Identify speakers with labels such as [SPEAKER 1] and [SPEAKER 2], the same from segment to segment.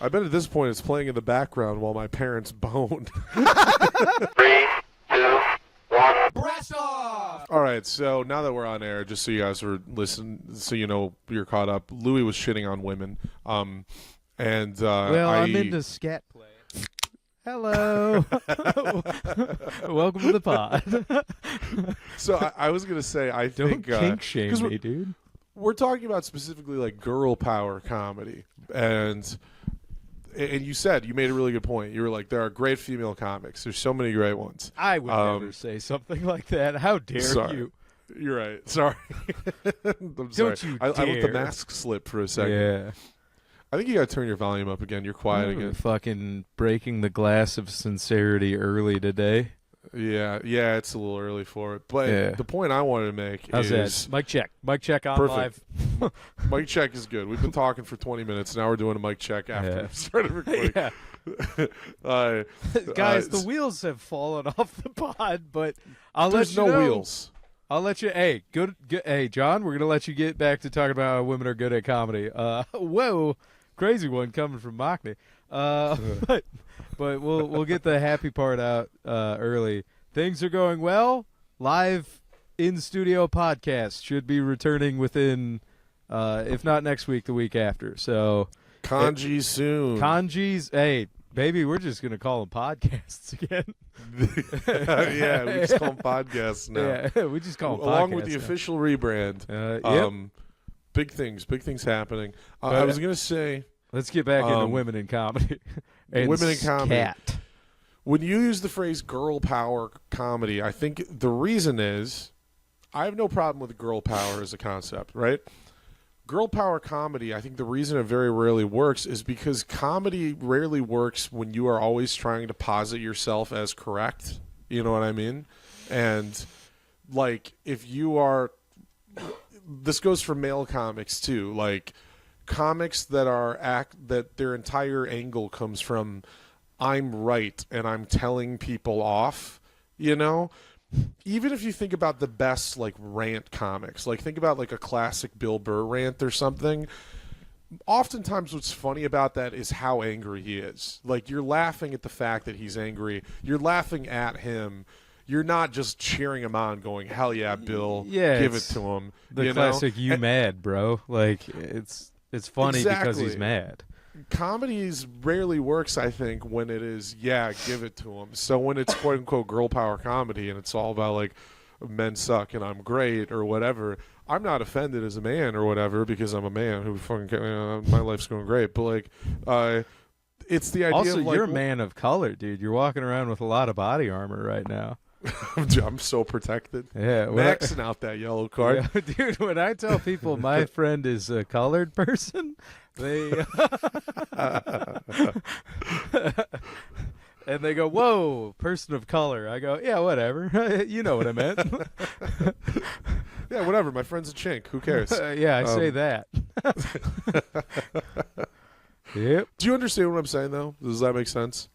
[SPEAKER 1] I bet at this point it's playing in the background while my parents bone.
[SPEAKER 2] 3, 2, 1.
[SPEAKER 3] Blast off!
[SPEAKER 1] All right, so now that we're on air, just so you guys are listening, so you know you're caught up, Louis was shitting on women. I'm
[SPEAKER 4] into scat play. Hello. Welcome to the pod.
[SPEAKER 1] So I was going to say, I think...
[SPEAKER 4] Don't kink shame me, dude.
[SPEAKER 1] We're talking about specifically like girl power comedy. And you said, you made a really good point. You were like, there are great female comics. There's so many great ones.
[SPEAKER 4] I would never say something like that. How dare you?
[SPEAKER 1] You're right. Sorry. I'm sorry.
[SPEAKER 4] Don't you
[SPEAKER 1] I
[SPEAKER 4] dare.
[SPEAKER 1] let the mask slip for a second.
[SPEAKER 4] Yeah.
[SPEAKER 1] I think you got to turn your volume up again. You're quiet again.
[SPEAKER 4] Fucking breaking the glass of sincerity early today.
[SPEAKER 1] Yeah, it's a little early for it. But the point I wanted to make
[SPEAKER 4] How's
[SPEAKER 1] is...
[SPEAKER 4] that? Mic check. Mic check on
[SPEAKER 1] Perfect.
[SPEAKER 4] live.
[SPEAKER 1] Mic check is good. We've been talking for 20 minutes. Now we're doing a mic check after we started recording.
[SPEAKER 4] Guys, the wheels have fallen off the pod, but I'll let you know.
[SPEAKER 1] There's no wheels.
[SPEAKER 4] I'll let you. Hey, good. Hey, John, we're gonna let you get back to talking about how women are good at comedy. Whoa, crazy one coming from Mockney. But we'll get the happy part out early. Things are going well. Live in studio podcast should be returning within, if not next week, the week after. So
[SPEAKER 1] Kanji soon.
[SPEAKER 4] Kanjis. Hey, baby, we're just gonna call them podcasts again.
[SPEAKER 1] Yeah, we just call them podcasts now.
[SPEAKER 4] Yeah, we just call them podcasts
[SPEAKER 1] along with the
[SPEAKER 4] now.
[SPEAKER 1] official rebrand.
[SPEAKER 4] Yep.
[SPEAKER 1] Big things happening. I was gonna say,
[SPEAKER 4] let's get back into women in comedy. And
[SPEAKER 1] women in comedy.
[SPEAKER 4] Scat.
[SPEAKER 1] When you use the phrase girl power comedy, I think the reason is I have no problem with girl power as a concept, right? Girl power comedy, I think the reason it very rarely works is because comedy rarely works when you are always trying to posit yourself as correct. You know what I mean? And like if you are, this goes for male comics too, like comics that that their entire angle comes from I'm right and I'm telling people off, you know? Even if you think about the best like rant comics, like think about like a classic Bill Burr rant or something, oftentimes what's funny about that is how angry he is. Like you're laughing at the fact that he's angry. You're laughing at him. You're not just cheering him on going, hell yeah, Bill, give it to him.
[SPEAKER 4] The classic you mad, bro. Like it's funny because he's mad.
[SPEAKER 1] Comedies rarely works, I think, when it is, give it to him. So when it's quote-unquote girl power comedy and it's all about, like, men suck and I'm great or whatever, I'm not offended as a man or whatever because I'm a man who fucking, my life's going great. But, like, it's the idea
[SPEAKER 4] also,
[SPEAKER 1] of, like...
[SPEAKER 4] you're a man of color, dude. You're walking around with a lot of body armor right now.
[SPEAKER 1] I'm so protected.
[SPEAKER 4] Yeah,
[SPEAKER 1] maxing out that yellow card.
[SPEAKER 4] Yeah, dude, when I tell people my friend is a colored person, they and they go, "Whoa, person of color." I go, "Yeah, whatever. You know what I meant."
[SPEAKER 1] Yeah, whatever. My friend's a chink. Who cares?
[SPEAKER 4] Yeah, I say that. Yep.
[SPEAKER 1] Do you understand what I'm saying, though? Does that make sense?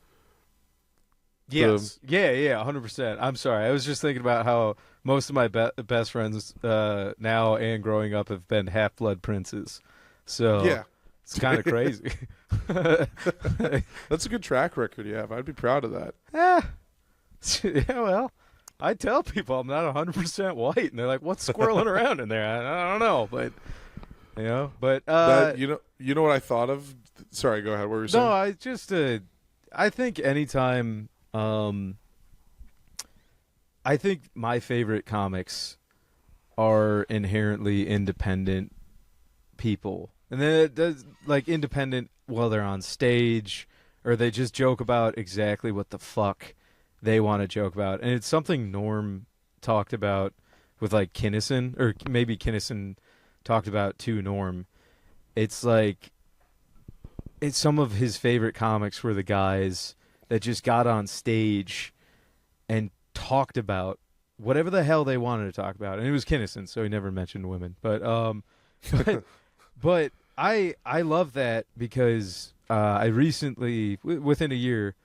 [SPEAKER 4] Yes. Yeah, 100%. I'm sorry. I was just thinking about how most of my best friends now and growing up have been half-blood princes. So it's kind of crazy.
[SPEAKER 1] That's a good track record you have. I'd be proud of that.
[SPEAKER 4] Yeah, well, I tell people I'm not 100% white, and they're like, "What's swirling around in there?" I don't know, but you know,
[SPEAKER 1] you know what I thought of? Sorry, go ahead. What were you saying?
[SPEAKER 4] No, I just I think anytime. I think my favorite comics are inherently independent people. And then it does, like, independent while they're on stage, or they just joke about exactly what the fuck they want to joke about. And it's something Norm talked about with, like, Kinnison, or maybe Kinnison talked about to Norm. It's like, it's some of his favorite comics were the guys that just got on stage and talked about whatever the hell they wanted to talk about. And it was Kinnison, so he never mentioned women. But I love that because I recently, within a year,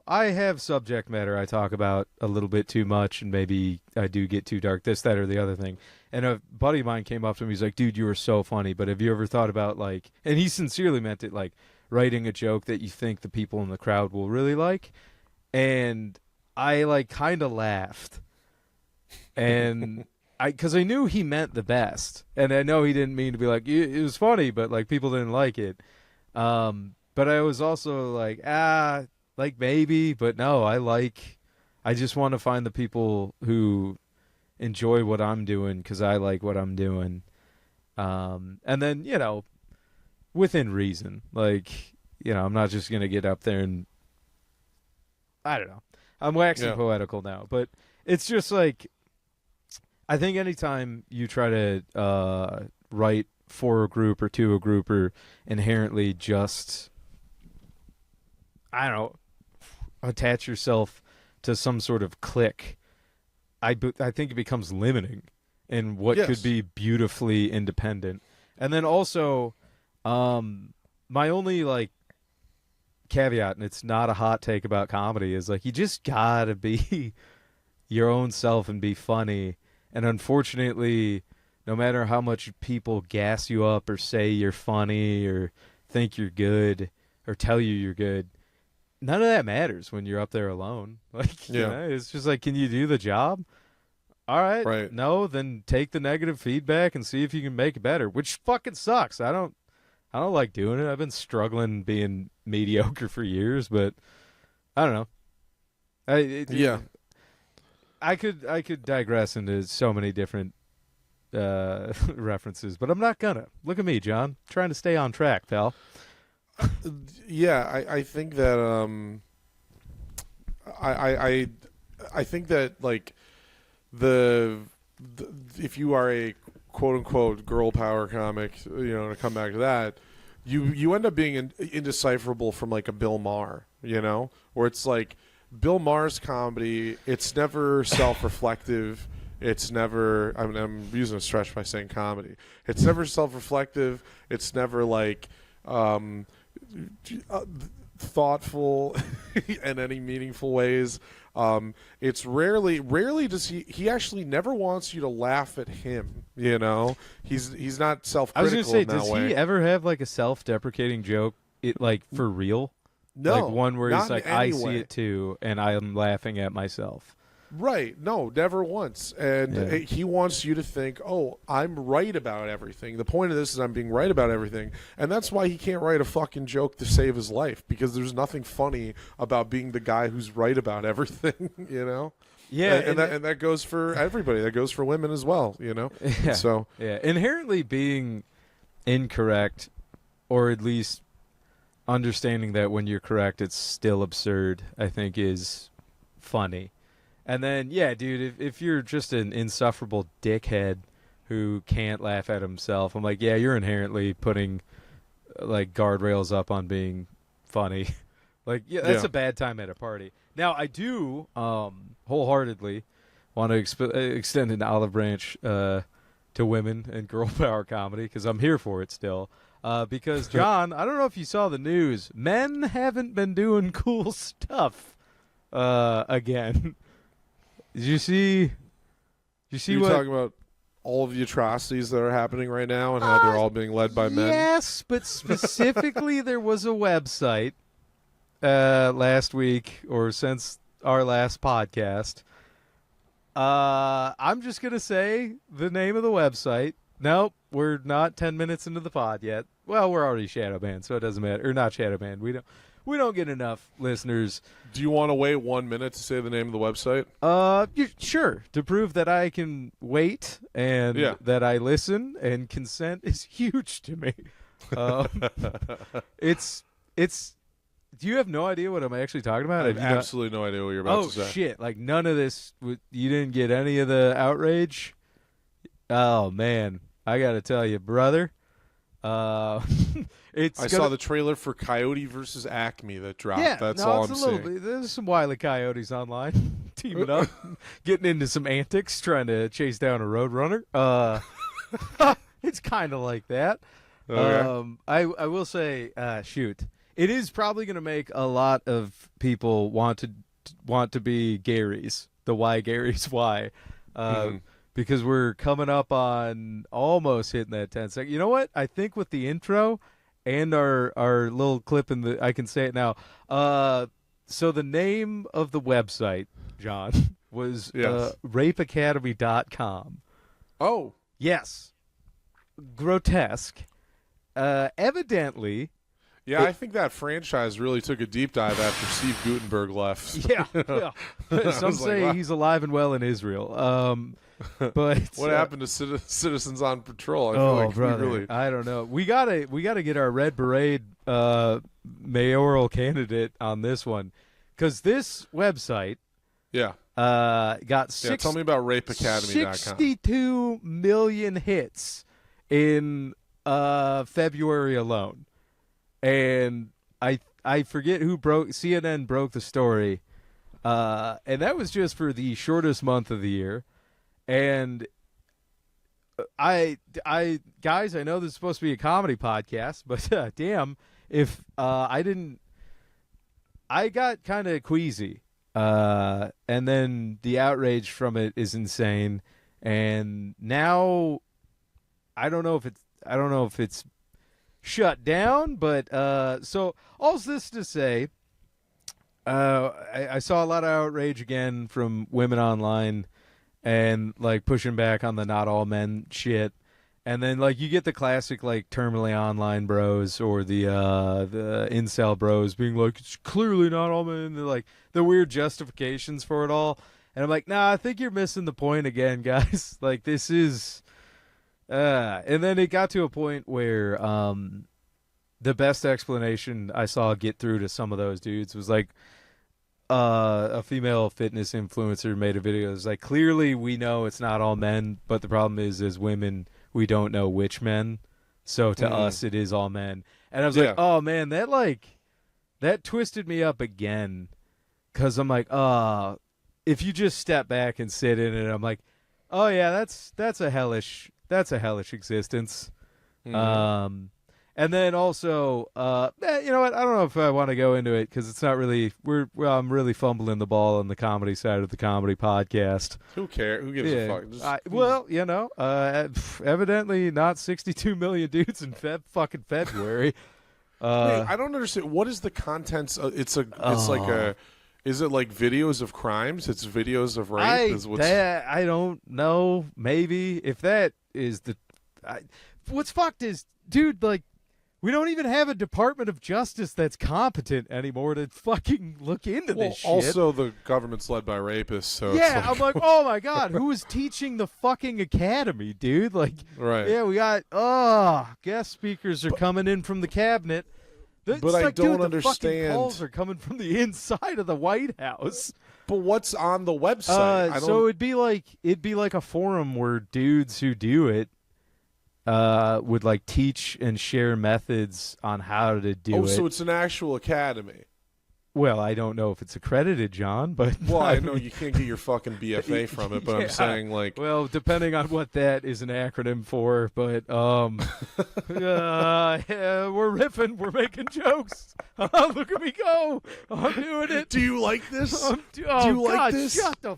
[SPEAKER 4] I have subject matter I talk about a little bit too much, and maybe I do get too dark, this, that, or the other thing. And a buddy of mine came up to me, he's like, dude, you were so funny, but have you ever thought about, like, and he sincerely meant it, like, writing a joke that you think the people in the crowd will really like? And I, like, kind of laughed. And because I knew he meant the best. And I know he didn't mean to be like, it was funny, but, like, people didn't like it. But I was also like, like maybe, but no, I just want to find the people who enjoy what I'm doing because I like what I'm doing. And then, within reason, like, I'm not just going to get up there and, I don't know. I'm waxing poetical now, but it's just like, I think anytime you try to write for a group or to a group or inherently just, I don't know, attach yourself to some sort of clique, I think it becomes limiting in what could be beautifully independent. And then also, my only, like, caveat, and it's not a hot take about comedy, is, like, you just gotta be your own self and be funny. And unfortunately, no matter how much people gas you up or say you're funny or think you're good or tell you you're good, none of that matters when you're up there alone. Like, it's just like, can you do the job? All right.
[SPEAKER 1] Right.
[SPEAKER 4] No, then take the negative feedback and see if you can make it better, which fucking sucks. I don't like doing it. I've been struggling being mediocre for years, but I don't know. I could digress into so many different references, but I'm not gonna. Look at me, John, trying to stay on track, pal.
[SPEAKER 1] I think that I think that, like, the if you are a quote unquote girl power comic, to come back to that, you end up being indecipherable from, like, a Bill Maher, where it's like Bill Maher's comedy, it's never self-reflective. It's never, I'm using a stretch by saying comedy. It's never self-reflective. It's never, like, thoughtful in any meaningful ways. It's rarely does he actually never wants you to laugh at him. He's not self-critical.
[SPEAKER 4] I was gonna say,
[SPEAKER 1] in that
[SPEAKER 4] does
[SPEAKER 1] way.
[SPEAKER 4] he ever have, like, a self-deprecating joke? Like, for real?
[SPEAKER 1] No,
[SPEAKER 4] like one where he's like, I see
[SPEAKER 1] way.
[SPEAKER 4] it too, and I'm laughing at myself.
[SPEAKER 1] Right. No, never once. And he wants you to think, oh, I'm right about everything. The point of this is I'm being right about everything. And that's why he can't write a fucking joke to save his life, because there's nothing funny about being the guy who's right about everything,
[SPEAKER 4] Yeah.
[SPEAKER 1] And that goes for everybody. That goes for women as well,
[SPEAKER 4] Yeah.
[SPEAKER 1] So,
[SPEAKER 4] yeah. Inherently being incorrect, or at least understanding that when you're correct, it's still absurd, I think is funny. And then, yeah, dude, if you're just an insufferable dickhead who can't laugh at himself, I'm like, yeah, you're inherently putting, like, guardrails up on being funny. Like, yeah, that's a bad time at a party. Now, I do wholeheartedly want to extend an olive branch to women and girl power comedy, because I'm here for it still. Because, John, I don't know if you saw the news. Men haven't been doing cool stuff again. Did you see
[SPEAKER 1] you're
[SPEAKER 4] what?
[SPEAKER 1] talking about all of the atrocities that are happening right now and how they're all being led by men?
[SPEAKER 4] Yes, but specifically there was a website last week or since our last podcast. I'm just going to say the name of the website. Nope, we're not 10 minutes into the pod yet. Well, we're already shadow banned, so it doesn't matter. Or not shadow banned. We don't get enough listeners.
[SPEAKER 1] Do you want to wait 1 minute to say the name of the website?
[SPEAKER 4] Sure. To prove that I can wait and that I listen, and consent is huge to me. It's. Do you have no idea what I'm actually talking about?
[SPEAKER 1] I have absolutely no idea what you're about to say.
[SPEAKER 4] Oh shit! Like, none of this. You didn't get any of the outrage. Oh man, I got to tell you, brother. I
[SPEAKER 1] saw the trailer for Coyote versus Acme that dropped.
[SPEAKER 4] Yeah,
[SPEAKER 1] that's
[SPEAKER 4] no,
[SPEAKER 1] all
[SPEAKER 4] it's
[SPEAKER 1] I'm
[SPEAKER 4] a little
[SPEAKER 1] seeing.
[SPEAKER 4] bit. There's some wily coyotes online teaming up, getting into some antics, trying to chase down a roadrunner. It's kind of like that.
[SPEAKER 1] Okay.
[SPEAKER 4] I will say, shoot, it is probably going to make a lot of people want to be Gary's, the Why Gary's Why, because we're coming up on almost hitting that 10-second. You know what? I think with the intro and our little clip I can say it now. So the name of the website, John, was rapeacademy.com.
[SPEAKER 1] Oh.
[SPEAKER 4] Yes. Grotesque. Evidently.
[SPEAKER 1] Yeah, I think that franchise really took a deep dive after Steve Gutenberg left.
[SPEAKER 4] Yeah. Some say
[SPEAKER 1] wow.
[SPEAKER 4] he's alive and well in Israel. But
[SPEAKER 1] what happened to Citizens on Patrol? I feel like
[SPEAKER 4] brother,
[SPEAKER 1] really...
[SPEAKER 4] I don't know. We gotta get our Red Beret mayoral candidate on this one, because this website, got
[SPEAKER 1] tell me about RapeAcademy.com.
[SPEAKER 4] 62 million hits in February alone, and I forget who CNN broke the story, and that was just for the shortest month of the year. And I guys, I know this is supposed to be a comedy podcast, but damn, if I got kind of queasy, and then the outrage from it is insane, and now I don't know if it's shut down, but so all this to say, I saw a lot of outrage again from women online. And, like, pushing back on the not all men shit. And then, like, you get the classic, like, terminally online bros or the incel bros being like, it's clearly not all men. They're like, the weird justifications for it all. And I'm like, nah, I think you're missing the point again, guys. Like, this is... and then it got to a point where the best explanation I saw get through to some of those dudes was, like, a female fitness influencer made a video. It's like, clearly we know it's not all men, but the problem is, as women, we don't know which men. So to us, it is all men. And I was like, oh man, that twisted me up again. Cause I'm like, if you just step back and sit in it, I'm like, oh yeah, that's a hellish existence. And then also, you know what? I don't know if I want to go into it because it's not really. I'm really fumbling the ball on the comedy side of the comedy podcast.
[SPEAKER 1] Who cares? Who gives a fuck?
[SPEAKER 4] Well, you know, evidently not 62 million dudes in fucking February.
[SPEAKER 1] Wait, I don't understand. What is the contents? It's like a. Is it like videos of crimes? It's videos of rape.
[SPEAKER 4] I don't know. Maybe if that is the. What's fucked is, dude, like. We don't even have a Department of Justice that's competent anymore to fucking look into this shit.
[SPEAKER 1] Also, the government's led by rapists, so
[SPEAKER 4] yeah,
[SPEAKER 1] it's
[SPEAKER 4] I'm like, oh my god, who is teaching the fucking academy, dude? Like,
[SPEAKER 1] right?
[SPEAKER 4] Yeah, we got guest speakers are coming in from the cabinet.
[SPEAKER 1] But I don't understand.
[SPEAKER 4] The fucking calls are coming from the inside of the White House.
[SPEAKER 1] But what's on the website?
[SPEAKER 4] So it'd be like a forum where dudes who do it. Would like teach and share methods on how to do it.
[SPEAKER 1] Oh, so it's an actual academy.
[SPEAKER 4] Well, I don't know if it's accredited, John, but
[SPEAKER 1] well, I know you can't get your fucking BFA from it, but I'm saying like,
[SPEAKER 4] well, depending on what that is an acronym for, but yeah, we're riffing, we're making jokes. Look at me go! I'm doing it.
[SPEAKER 1] Do you like this?
[SPEAKER 4] Do you like this? Shut the.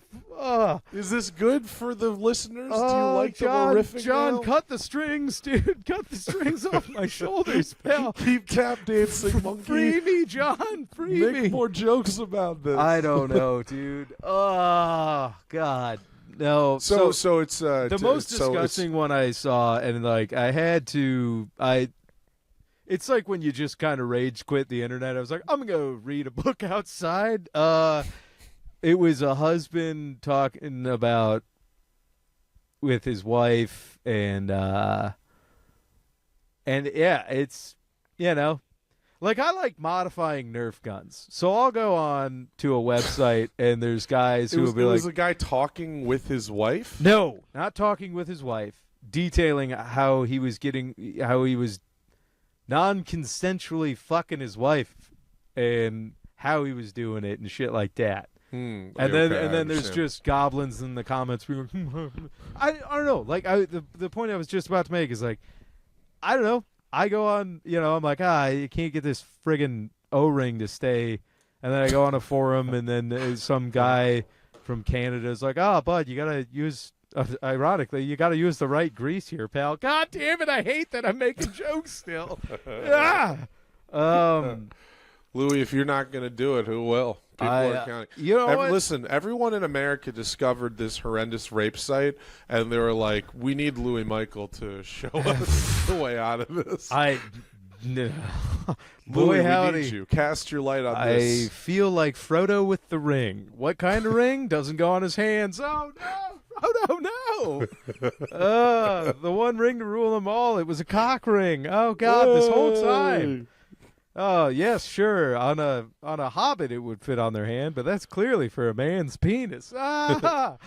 [SPEAKER 1] Is this good for the listeners? Do you like
[SPEAKER 4] John,
[SPEAKER 1] the riffing?
[SPEAKER 4] John,
[SPEAKER 1] now?
[SPEAKER 4] cut the strings, dude. Cut the strings off my shoulders, pal.
[SPEAKER 1] Keep tap dancing, monkey.
[SPEAKER 4] Free me, John. Free
[SPEAKER 1] Make
[SPEAKER 4] me.
[SPEAKER 1] more jokes about this.
[SPEAKER 4] I don't know, dude. Oh God, no.
[SPEAKER 1] So it's
[SPEAKER 4] the most disgusting one I saw, and like I had to. It's like when you just kind of rage quit the internet. I was like, I'm gonna go read a book outside. It was a husband talking about with his wife, and yeah, it's, you know, like I like modifying Nerf guns, so I'll go on to a website and there's guys who will be like,
[SPEAKER 1] was a guy talking with his wife?
[SPEAKER 4] No, not talking with his wife, detailing how he was non-consensually fucking his wife and how he was doing it and shit like that. And then there's just goblins in the comments being like, I don't know. Like the point I was just about to make is like, I don't know. I go on, I'm like, you can't get this friggin' O-ring to stay. And then I go on a forum, and then some guy from Canada is like, bud, you got to use, ironically, you got to use the right grease here, pal. God damn it, I hate that I'm making jokes still.
[SPEAKER 1] Louis, if you're not going to do it, who will? People are counting.
[SPEAKER 4] You know what?
[SPEAKER 1] Listen, everyone in America discovered this horrendous rape site, and they were like, we need Louis Michael to show us the way out of this.
[SPEAKER 4] No.
[SPEAKER 1] Louis,
[SPEAKER 4] Boy, howdy.
[SPEAKER 1] we need you. Cast your light on
[SPEAKER 4] I
[SPEAKER 1] this.
[SPEAKER 4] feel like Frodo with the ring. What kind of ring? Doesn't go on his hands. Oh, no. Frodo, no. The one ring to rule them all. It was a cock ring. Oh, God, this whole time. Oh, yes, sure. On a hobbit, it would fit on their hand, but that's clearly for a man's penis.
[SPEAKER 1] Mount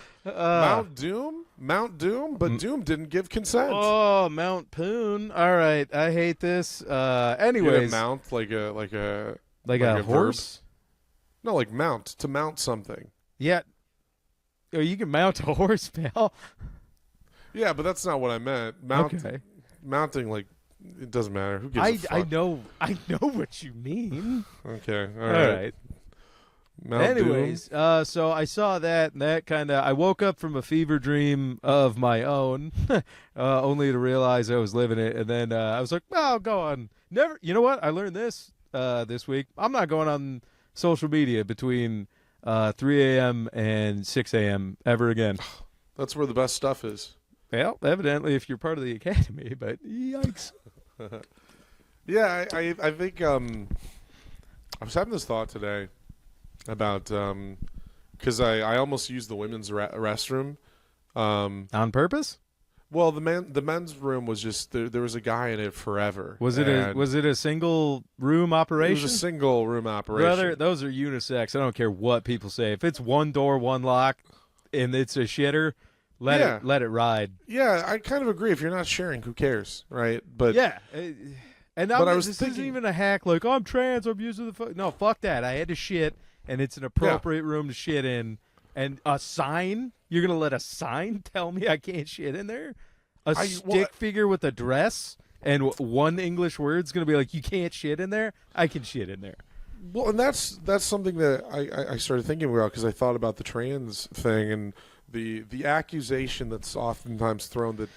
[SPEAKER 1] Doom? But Doom didn't give consent.
[SPEAKER 4] Oh, Mount Poon. All right, I hate this. Anyways,
[SPEAKER 1] mount like a
[SPEAKER 4] horse?
[SPEAKER 1] Verb? No, like mount, to mount something.
[SPEAKER 4] Yeah. Oh, you can mount a horse, pal.
[SPEAKER 1] Yeah, but that's not what I meant. Mounting, like, it doesn't matter. Who gives a fuck?
[SPEAKER 4] I know what you mean.
[SPEAKER 1] Okay, all
[SPEAKER 4] All
[SPEAKER 1] right.
[SPEAKER 4] right.
[SPEAKER 1] Mount
[SPEAKER 4] Anyways,
[SPEAKER 1] Doom.
[SPEAKER 4] so I saw that, and that kind of, I woke up from a fever dream of my own, only to realize I was living it, and then I was like, well, I'll go on. Never, you know what? I learned this week. I'm not going on social media between 3 a.m. and 6 a.m. ever again.
[SPEAKER 1] That's where the best stuff is.
[SPEAKER 4] Well, evidently, if you're part of the academy, but yikes.
[SPEAKER 1] Yeah, I think I was having this thought today about because I almost used the women's restroom
[SPEAKER 4] On purpose?
[SPEAKER 1] Well, the men's room was just there was a guy in it forever.
[SPEAKER 4] Was it a single room operation?
[SPEAKER 1] It was a single room operation.
[SPEAKER 4] Brother, those are unisex. I don't care what people say. If it's one door, one lock, and it's a shitter, let it ride.
[SPEAKER 1] Yeah, I kind of agree. If you're not sharing, who cares, right? But
[SPEAKER 4] yeah, and this
[SPEAKER 1] thinking,
[SPEAKER 4] isn't even a hack. Like, I'm trans. I'm using the no. Fuck that. I had to shit, and it's an appropriate room to shit in. And a sign? You're gonna let a sign tell me I can't shit in there? Stick figure with a dress and one English word's gonna be like, you can't shit in there? I can shit in there.
[SPEAKER 1] Well, and that's something that I started thinking about because I thought about the trans thing and the accusation that's oftentimes thrown that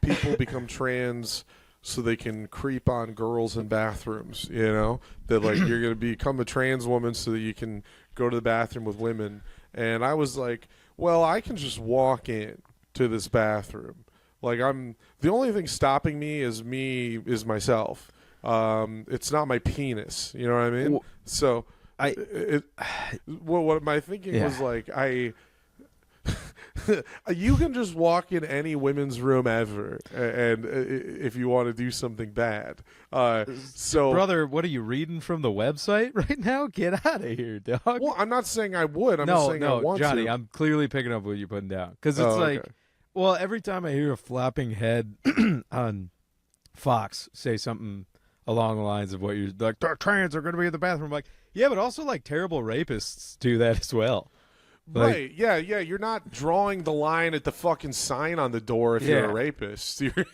[SPEAKER 1] people become trans so they can creep on girls in bathrooms, you know? That, like, you're going to become a trans woman so that you can go to the bathroom with women. And I was like, well, I can just walk in to this bathroom. Like, the only thing stopping me is myself. It's not my penis, you know what I mean?
[SPEAKER 4] Well,
[SPEAKER 1] so what my thinking was like, you can just walk in any women's room ever, and if you want to do something bad. So,
[SPEAKER 4] brother, what are you reading from the website right now? Get out of here, dog.
[SPEAKER 1] Well, I'm not saying I would. I'm just saying I want
[SPEAKER 4] Johnny,
[SPEAKER 1] to.
[SPEAKER 4] I'm clearly picking up what you're putting down because it's
[SPEAKER 1] okay.
[SPEAKER 4] Well, every time I hear a flapping head on Fox say something along the lines of what you're like, trans are going to be in the bathroom. I'm like, yeah, but also like terrible rapists do that as well.
[SPEAKER 1] Right, yeah, you're not drawing the line at the fucking sign on the door if you're a rapist. You're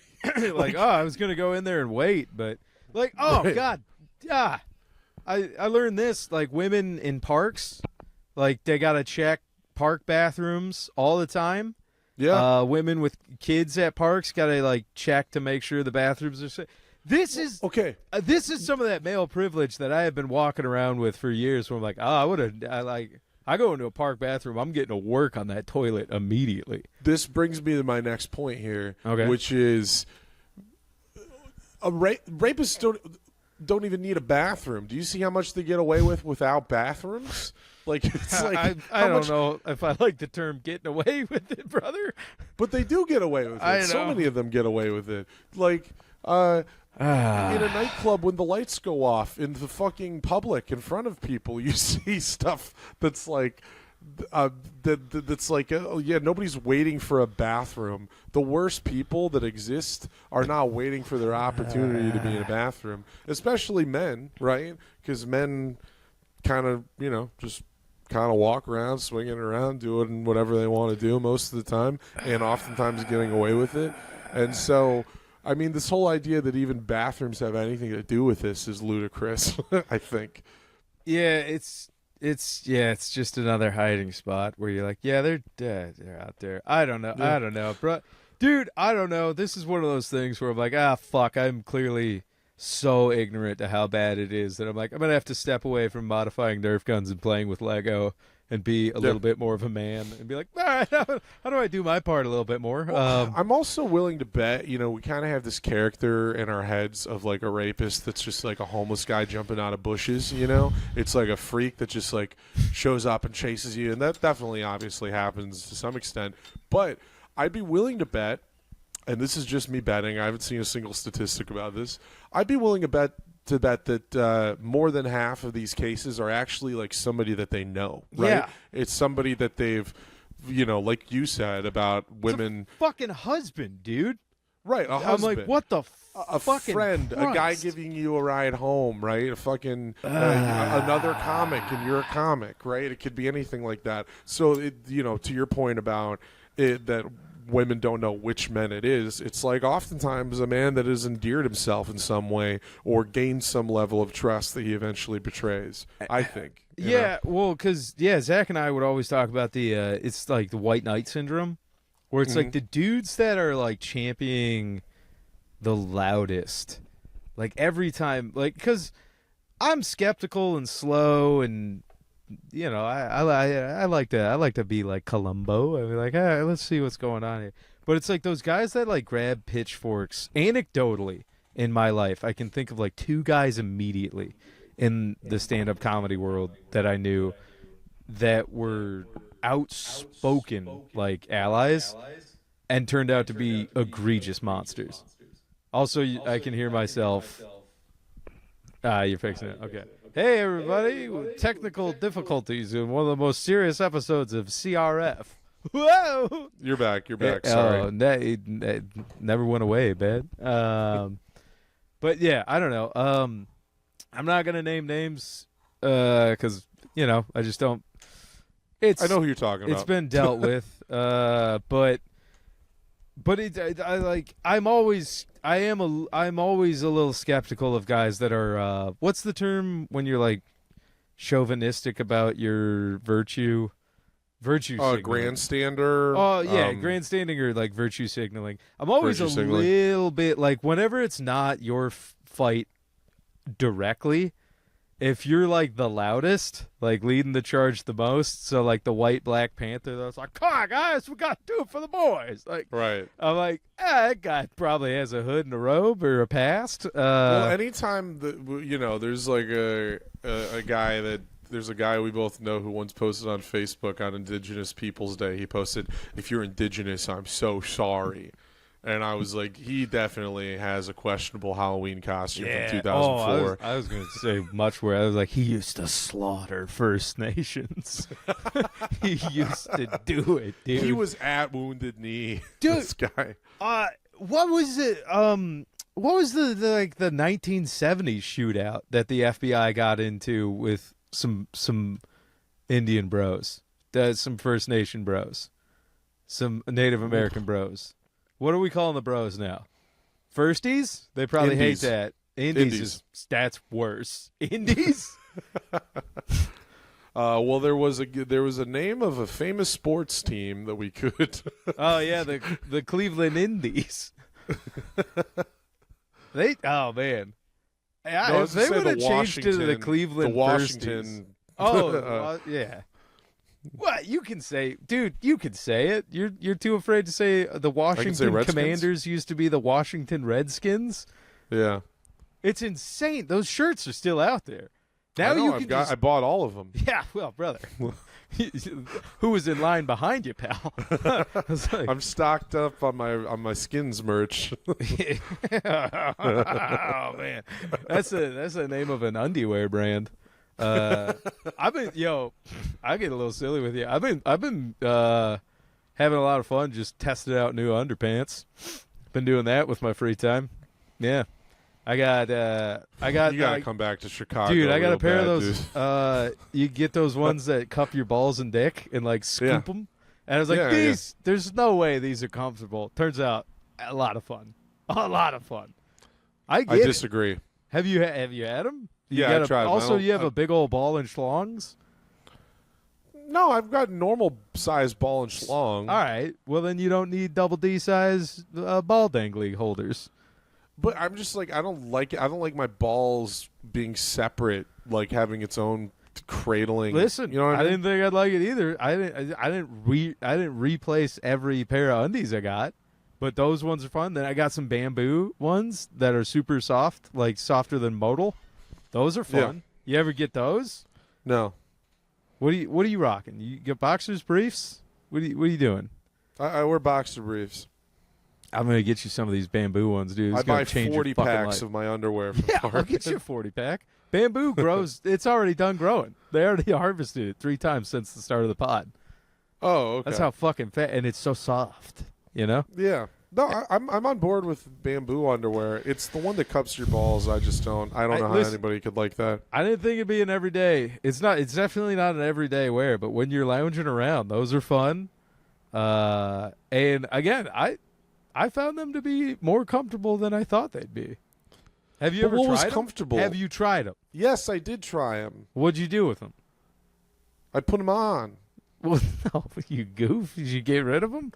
[SPEAKER 4] like, I was going to go in there and wait, but like, God, yeah. I learned this, like, women in parks, like, they got to check park bathrooms all the time.
[SPEAKER 1] Yeah.
[SPEAKER 4] Women with kids at parks got to, like, check to make sure the bathrooms are safe. This is
[SPEAKER 1] okay.
[SPEAKER 4] This is some of that male privilege that I have been walking around with for years where I'm like, I go into a park bathroom, I'm getting to work on that toilet immediately.
[SPEAKER 1] This brings me to my next point here,
[SPEAKER 4] okay,
[SPEAKER 1] which is rapists don't even need a bathroom. Do you see how much they get away with without bathrooms? Like, it's like
[SPEAKER 4] I don't know if I like the term "getting away with it," brother.
[SPEAKER 1] But they do get away with it. So many of them get away with it. Like, in a nightclub, when the lights go off in the fucking public in front of people, you see stuff that's like, that's like, nobody's waiting for a bathroom. The worst people that exist are not waiting for their opportunity to be in a bathroom, especially men, right? Because men kind of, just kind of walk around, swinging around, doing whatever they want to do most of the time, and oftentimes getting away with it. And so I mean, this whole idea that even bathrooms have anything to do with this is ludicrous. I think.
[SPEAKER 4] Yeah, it's just another hiding spot where you're like, yeah, they're out there. I don't know, bro. Dude, I don't know. This is one of those things where I'm like, fuck, I'm clearly so ignorant to how bad it is that I'm like, I'm gonna have to step away from modifying Nerf guns and playing with Lego and be a little bit more of a man and be like, all right, how do I do my part a little bit more?
[SPEAKER 1] I'm also willing to bet, we kind of have this character in our heads of like a rapist that's just like a homeless guy jumping out of bushes, It's like a freak that just like shows up and chases you, and that definitely obviously happens to some extent. But I'd be willing to bet, and this is just me betting, I haven't seen a single statistic about this, I'd be willing to bet that more than half of these cases are actually like somebody that they know, right?
[SPEAKER 4] Yeah.
[SPEAKER 1] It's somebody that they've, like you said about women.
[SPEAKER 4] It's a fucking husband, dude.
[SPEAKER 1] Right, a
[SPEAKER 4] I'm
[SPEAKER 1] husband.
[SPEAKER 4] like, what the
[SPEAKER 1] a
[SPEAKER 4] fucking
[SPEAKER 1] friend,
[SPEAKER 4] Christ.
[SPEAKER 1] a guy giving you a ride home, right? A fucking another comic, and you're a comic, right? It could be anything like that. So, to your point about it, that women don't know which men it is, it's like oftentimes a man that has endeared himself in some way or gained some level of trust that he eventually betrays, I think.
[SPEAKER 4] Yeah, well, because, Zach and I would always talk about it's like the white knight syndrome, where it's like the dudes that are like championing the loudest, like every time, like, because I'm skeptical and slow and, I like to be like Columbo. I be like, let's see what's going on here. But it's like those guys that like grab pitchforks. Anecdotally, in my life, I can think of like two guys immediately in the stand-up comedy world that I knew that were outspoken like allies and turned out to be egregious monsters. Also, I can hear myself. You're fixing it. Okay. Hey, everybody. Technical difficulties in one of the most serious episodes of CRF. Whoa!
[SPEAKER 1] You're back. Sorry.
[SPEAKER 4] Oh, that never went away, man. But, yeah, I don't know. I'm not going to name names because, I just don't.
[SPEAKER 1] I know who you're talking about.
[SPEAKER 4] It's been dealt with. But I'm always a little skeptical of guys that are what's the term when you're like chauvinistic about your virtue signaling.
[SPEAKER 1] Grandstander.
[SPEAKER 4] Oh yeah, grandstanding or like virtue signaling. I'm always a little bit like whenever it's not your fight directly. If you're like the loudest, like leading the charge the most, so like the white Black Panther that's like, come on guys, we got to do it for the boys. Like, right. I'm like, that guy probably has a hood and a robe or a past.
[SPEAKER 1] Well, anytime that there's like there's a guy we both know who once posted on Facebook on Indigenous Peoples Day. He posted, "If you're Indigenous, I'm so sorry." And I was like, he definitely has a questionable Halloween costume from 2004.
[SPEAKER 4] I was going to say much where I was like, he used to slaughter First Nations. He used to do it, dude.
[SPEAKER 1] He was at Wounded Knee,
[SPEAKER 4] dude,
[SPEAKER 1] this guy.
[SPEAKER 4] What was it? What was the 1970s shootout that the FBI got into with some Indian bros, some First Nation bros, some Native American bros? What are we calling the bros now? Firsties? They probably
[SPEAKER 1] Indies.
[SPEAKER 4] hate that. Indies. That's worse. Indies?
[SPEAKER 1] Well, there was a name of a famous sports team that we could.
[SPEAKER 4] Oh yeah, the Cleveland Indies. Oh man. If they would have changed to the Cleveland
[SPEAKER 1] the Washington.
[SPEAKER 4] Oh yeah. What you can say, dude? You can say it. You're too afraid to say the Washington Commanders used to be the Washington Redskins.
[SPEAKER 1] Yeah,
[SPEAKER 4] it's insane. Those shirts are still out there. Now
[SPEAKER 1] I bought all of them.
[SPEAKER 4] Yeah, well, brother, who was in line behind you, pal? Like,
[SPEAKER 1] I'm stocked up on my Skins merch.
[SPEAKER 4] Oh man, that's the name of an underwear brand. I get a little silly with you. I've been having a lot of fun just testing out new underpants. Been doing that with my free time. Yeah. You gotta
[SPEAKER 1] come back to Chicago,
[SPEAKER 4] dude. I got a pair
[SPEAKER 1] bad,
[SPEAKER 4] of those. You get those ones that cup your balls and dick and like scoop them. And I was like, there's no way these are comfortable. Turns out, a lot of fun. A lot of fun. I
[SPEAKER 1] I
[SPEAKER 4] get it.
[SPEAKER 1] disagree.
[SPEAKER 4] Have you had them?
[SPEAKER 1] Yeah, I tried 'em.
[SPEAKER 4] Also,
[SPEAKER 1] I
[SPEAKER 4] you have
[SPEAKER 1] don't-
[SPEAKER 4] a big old ball and schlongs.
[SPEAKER 1] No, I've got normal size ball and schlong.
[SPEAKER 4] All right. Well, then you don't need double D size ball dangly holders.
[SPEAKER 1] But I'm just like I don't like it. I don't like my balls being separate, like having its own cradling.
[SPEAKER 4] Listen,
[SPEAKER 1] you know what I mean?
[SPEAKER 4] didn't think I'd like it either. I didn't replace every pair of undies I got, but those ones are fun. Then I got some bamboo ones that are super soft, like softer than modal. Those are fun. You ever get those?
[SPEAKER 1] No,
[SPEAKER 4] What are you rocking? You get boxers briefs? What are you doing?
[SPEAKER 1] I wear boxer briefs.
[SPEAKER 4] I'm gonna get you some of these bamboo ones, dude. It's
[SPEAKER 1] I
[SPEAKER 4] gonna
[SPEAKER 1] buy
[SPEAKER 4] change
[SPEAKER 1] 40
[SPEAKER 4] your fucking
[SPEAKER 1] packs
[SPEAKER 4] life.
[SPEAKER 1] of my underwear from
[SPEAKER 4] Yeah, I'll
[SPEAKER 1] Target.
[SPEAKER 4] get you a 40-pack. Bamboo grows. It's already done growing. They already harvested it 3 times since the start of the pod.
[SPEAKER 1] Oh, okay.
[SPEAKER 4] That's how fucking fat, and it's so soft. You know.
[SPEAKER 1] Yeah. No, I'm on board with bamboo underwear. It's the one that cups your balls. I just don't. I don't know how
[SPEAKER 4] listen,
[SPEAKER 1] anybody could like that.
[SPEAKER 4] I didn't think it'd be an everyday. It's not. It's definitely not an everyday wear. But when you're lounging around, those are fun. And again, I found them to be more comfortable than I thought they'd be. Have you
[SPEAKER 1] But
[SPEAKER 4] ever
[SPEAKER 1] what
[SPEAKER 4] tried
[SPEAKER 1] was
[SPEAKER 4] 'em?
[SPEAKER 1] comfortable?
[SPEAKER 4] Have you tried them?
[SPEAKER 1] Yes, I did try them.
[SPEAKER 4] What'd you do with them?
[SPEAKER 1] I put them on.
[SPEAKER 4] Well, no, you goof. Did you get rid of them?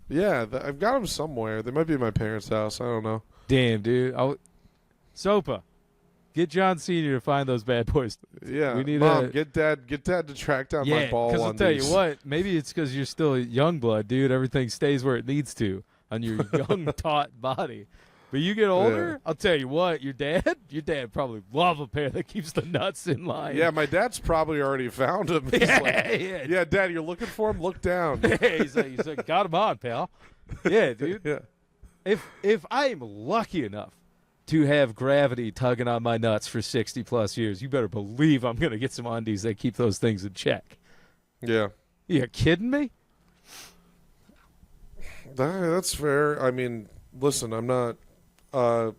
[SPEAKER 1] Yeah, I've got them somewhere. They might be in my parents' house. I don't know.
[SPEAKER 4] Damn, dude. Sopa, get John Senior to find those bad boys.
[SPEAKER 1] Yeah,
[SPEAKER 4] We need
[SPEAKER 1] Mom,
[SPEAKER 4] a-
[SPEAKER 1] get dad to track down my ball
[SPEAKER 4] because I'll
[SPEAKER 1] undies.
[SPEAKER 4] tell you what. Maybe it's because you're still young blood, dude. Everything stays where it needs to on your young, taut body. But you get older,
[SPEAKER 1] Yeah.
[SPEAKER 4] I'll tell you what. Your dad probably love a pair that keeps the nuts in line.
[SPEAKER 1] Yeah, my dad's probably already found him. He's like,
[SPEAKER 4] yeah.
[SPEAKER 1] yeah, Dad, you're looking for him? Look down.
[SPEAKER 4] he's like, got him on, pal. Yeah, dude.
[SPEAKER 1] Yeah.
[SPEAKER 4] If I'm lucky enough to have gravity tugging on my nuts for 60 plus years, you better believe I'm gonna get some undies that keep those things in check.
[SPEAKER 1] Yeah.
[SPEAKER 4] You kidding me?
[SPEAKER 1] That's fair. I mean, listen, I'm not I'm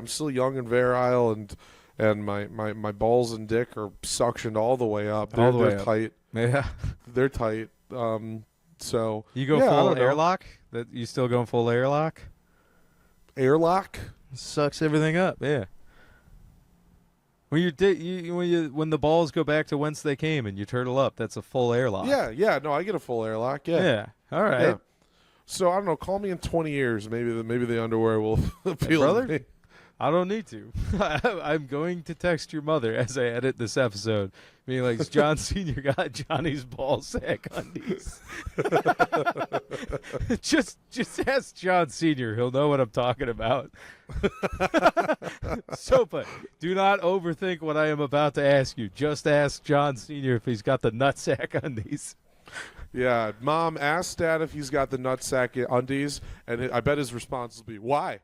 [SPEAKER 1] still young and virile and my balls and dick are suctioned all the way up.
[SPEAKER 4] All the way
[SPEAKER 1] they're
[SPEAKER 4] up.
[SPEAKER 1] tight.
[SPEAKER 4] Yeah.
[SPEAKER 1] They're tight. So
[SPEAKER 4] You go
[SPEAKER 1] yeah, I
[SPEAKER 4] full
[SPEAKER 1] don't know.
[SPEAKER 4] airlock? That you still going full airlock?
[SPEAKER 1] Airlock?
[SPEAKER 4] Sucks everything up. Yeah. When when the balls go back to whence they came and you turtle up, that's a full airlock.
[SPEAKER 1] Yeah. No, I get a full airlock. Yeah.
[SPEAKER 4] Yeah. All right.
[SPEAKER 1] Yeah. So I don't know. Call me in 20 years. Maybe the underwear will appeal
[SPEAKER 4] brother?
[SPEAKER 1] to me.
[SPEAKER 4] I don't need to. I'm going to text your mother as I edit this episode, being like, John Senior got Johnny's ball sack undies. just ask John Senior. He'll know what I'm talking about. Sopa, do not overthink what I am about to ask you. Just ask John Senior if he's got the nutsack undies.
[SPEAKER 1] Yeah, Mom asked Dad if he's got the nutsack undies, and I bet his response will be, "Why?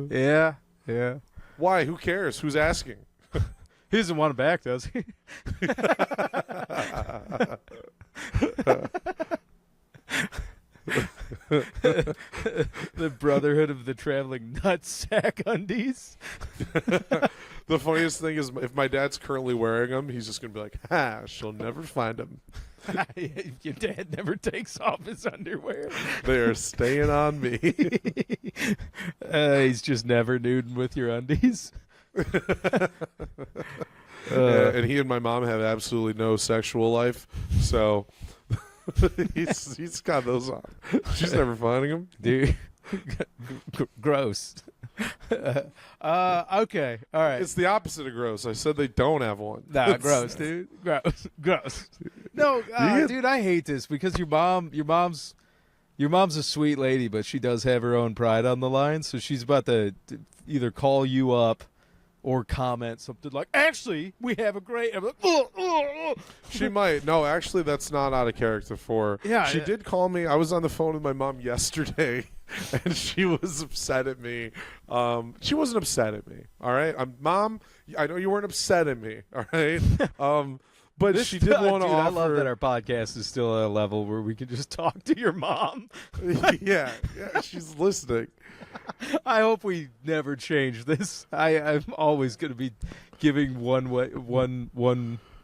[SPEAKER 4] Yeah.
[SPEAKER 1] Why? Who cares? Who's asking?"
[SPEAKER 4] He doesn't want him back, does he? The Brotherhood of the Traveling Nutsack Undies.
[SPEAKER 1] The funniest thing is, if my dad's currently wearing them, he's just gonna be like, "Ha! She'll never find them.
[SPEAKER 4] Your dad never takes off his underwear.
[SPEAKER 1] They are staying on me."
[SPEAKER 4] He's just never nuding with your undies.
[SPEAKER 1] And he and my mom have absolutely no sexual life, so he's got those on. She's never finding them.
[SPEAKER 4] Dude. Gross. Okay. All right.
[SPEAKER 1] It's the opposite of gross. I said they don't have one.
[SPEAKER 4] Nah, gross, dude. Gross. No, dude, I hate this because your mom's a sweet lady, but she does have her own pride on the line, so she's about to either call you up or comment something like, "Actually, we have a great." I'm like,
[SPEAKER 1] She might. No, actually, that's not out of character for her.
[SPEAKER 4] Yeah,
[SPEAKER 1] She
[SPEAKER 4] yeah.
[SPEAKER 1] did call me. I was on the phone with my mom yesterday, and she was upset at me. She wasn't upset at me, all right? Mom, I know you weren't upset at me, all right? But she did want to
[SPEAKER 4] Dude,
[SPEAKER 1] offer.
[SPEAKER 4] I love that our podcast is still at a level where we can just talk to your mom.
[SPEAKER 1] yeah, she's listening.
[SPEAKER 4] I hope we never change this. I'm always going to be giving one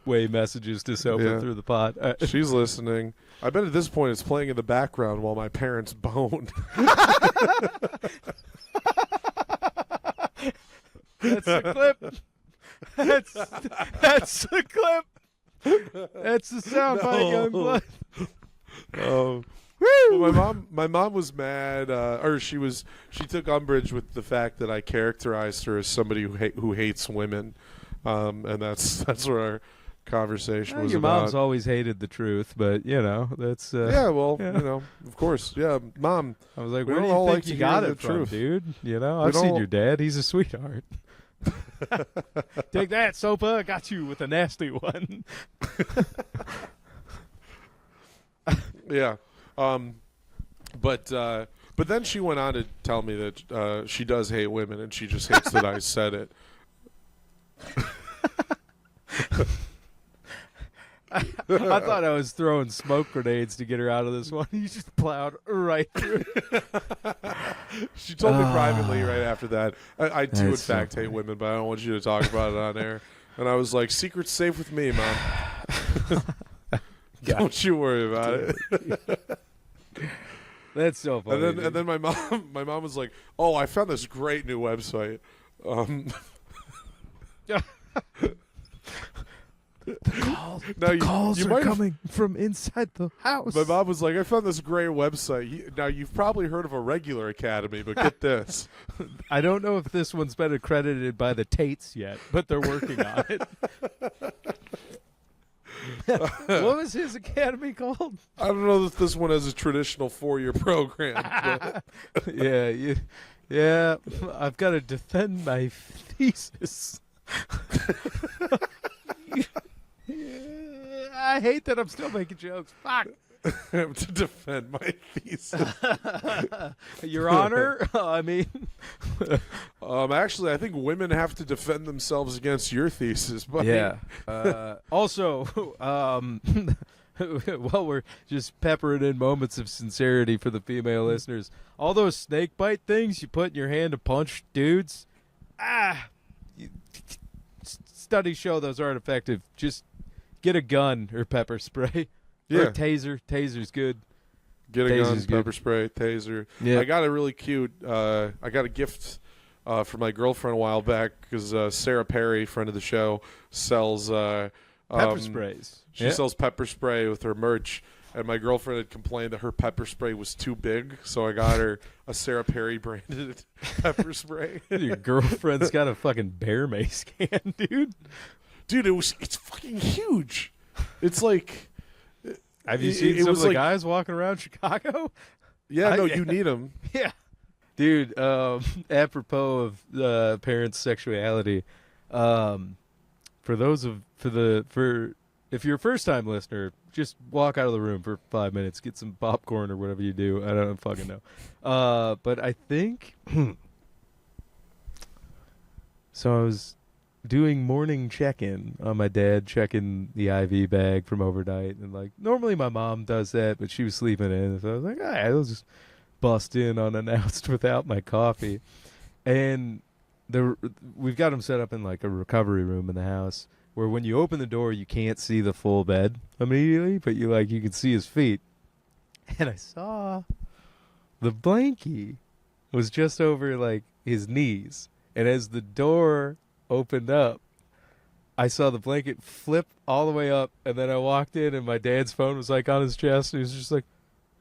[SPEAKER 4] two-way messages to Sofa
[SPEAKER 1] Yeah.
[SPEAKER 4] through the pod.
[SPEAKER 1] She's listening. I bet at this point it's playing in the background while my parents bone.
[SPEAKER 4] That's the clip. That's the clip. That's the soundbite, young blood.
[SPEAKER 1] Oh. Well, my mom was mad, or she took umbrage with the fact that I characterized her as somebody who hates women, and that's where our conversation was
[SPEAKER 4] Your
[SPEAKER 1] about.
[SPEAKER 4] mom's always hated the truth, but that's
[SPEAKER 1] Yeah, well,
[SPEAKER 4] yeah.
[SPEAKER 1] of course, yeah, Mom.
[SPEAKER 4] I was like,
[SPEAKER 1] We
[SPEAKER 4] where do
[SPEAKER 1] don't
[SPEAKER 4] you
[SPEAKER 1] all
[SPEAKER 4] think
[SPEAKER 1] like to
[SPEAKER 4] you
[SPEAKER 1] hear
[SPEAKER 4] got
[SPEAKER 1] the
[SPEAKER 4] it from,
[SPEAKER 1] truth.
[SPEAKER 4] dude? I've
[SPEAKER 1] don't
[SPEAKER 4] seen
[SPEAKER 1] all-
[SPEAKER 4] your dad. He's a sweetheart. Take that, Sopa. I got you with a nasty one.
[SPEAKER 1] Yeah, but then she went on to tell me that she does hate women, and she just hates that I said it.
[SPEAKER 4] I thought I was throwing smoke grenades to get her out of this one. You just plowed right through.
[SPEAKER 1] She told me privately right after that. I do, in
[SPEAKER 4] That's so
[SPEAKER 1] fact, hate women, but I don't want you to talk about it on air. And I was like, secret's safe with me, Mom. Don't you worry about it.
[SPEAKER 4] That's so funny.
[SPEAKER 1] And then my mom was like, "Oh, I found this great new website."
[SPEAKER 4] The calls
[SPEAKER 1] you
[SPEAKER 4] are
[SPEAKER 1] might have-
[SPEAKER 4] coming from inside the house.
[SPEAKER 1] My mom was like, "I found this great website." Now you've probably heard of a regular academy, but get this.
[SPEAKER 4] I don't know if this one's been accredited by the Tates yet, but they're working on it. What was his academy called?
[SPEAKER 1] I don't know if this one has a traditional 4-year program. But
[SPEAKER 4] Yeah. I've got to defend my thesis. I hate that I'm still making jokes. Fuck.
[SPEAKER 1] I have to defend my thesis.
[SPEAKER 4] Your Honor, I mean,
[SPEAKER 1] Actually, I think women have to defend themselves against your thesis. But
[SPEAKER 4] also, while we're just peppering in moments of sincerity for the female listeners, all those snake bite things you put in your hand to punch dudes, studies show those aren't effective. Just get a gun or pepper spray. Or a taser. Taser's good.
[SPEAKER 1] Get a gun,
[SPEAKER 4] Taser's good.
[SPEAKER 1] pepper spray, taser.
[SPEAKER 4] Yeah.
[SPEAKER 1] I got a really cute. I got a gift for my girlfriend a while back because Sarah Perry, friend of the show, sells
[SPEAKER 4] Pepper sprays.
[SPEAKER 1] She sells pepper spray with her merch, and my girlfriend had complained that her pepper spray was too big, so I got her a Sarah Perry branded pepper spray.
[SPEAKER 4] Your girlfriend's got a fucking bear mace can, dude.
[SPEAKER 1] Dude, it's fucking huge. It's like.
[SPEAKER 4] Have you seen
[SPEAKER 1] it
[SPEAKER 4] some
[SPEAKER 1] was
[SPEAKER 4] of the
[SPEAKER 1] like-
[SPEAKER 4] guys walking around Chicago?
[SPEAKER 1] Yeah, no, you need them.
[SPEAKER 4] Yeah. Dude, apropos of parents' sexuality, for if you're a first time listener, just walk out of the room for 5 minutes, get some popcorn or whatever you do. I don't fucking know. But I think so I was doing morning check-in on my dad, checking the IV bag from overnight, and like normally my mom does that, but she was sleeping in, so I was like, all right, I'll just bust in unannounced without my coffee. And we've got him set up in like a recovery room in the house where when you open the door you can't see the full bed immediately, but you can see his feet. And I saw the blankie was just over like his knees, and as the door opened up, I saw the blanket flip all the way up, and then I walked in and my dad's phone was like on his chest, and he was just like,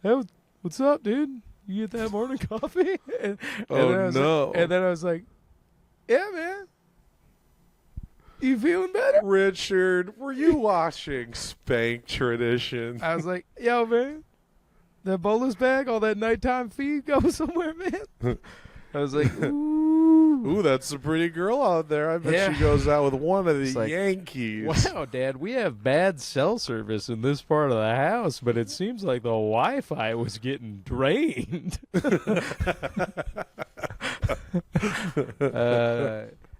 [SPEAKER 4] "Hey, what's up, dude? You get that morning coffee?" And then I was like, "Yeah, man. You feeling better?"
[SPEAKER 1] Richard, were you watching Spank Tradition?
[SPEAKER 4] I was like, "Yo, man, that bolus bag, all that nighttime feed go somewhere, man." I was like,
[SPEAKER 1] Ooh, that's a pretty girl out there. I bet
[SPEAKER 4] Yeah.
[SPEAKER 1] she goes out with one of the
[SPEAKER 4] It's like,
[SPEAKER 1] Yankees.
[SPEAKER 4] "Wow, Dad, we have bad cell service in this part of the house, but it seems like the Wi-Fi was getting drained."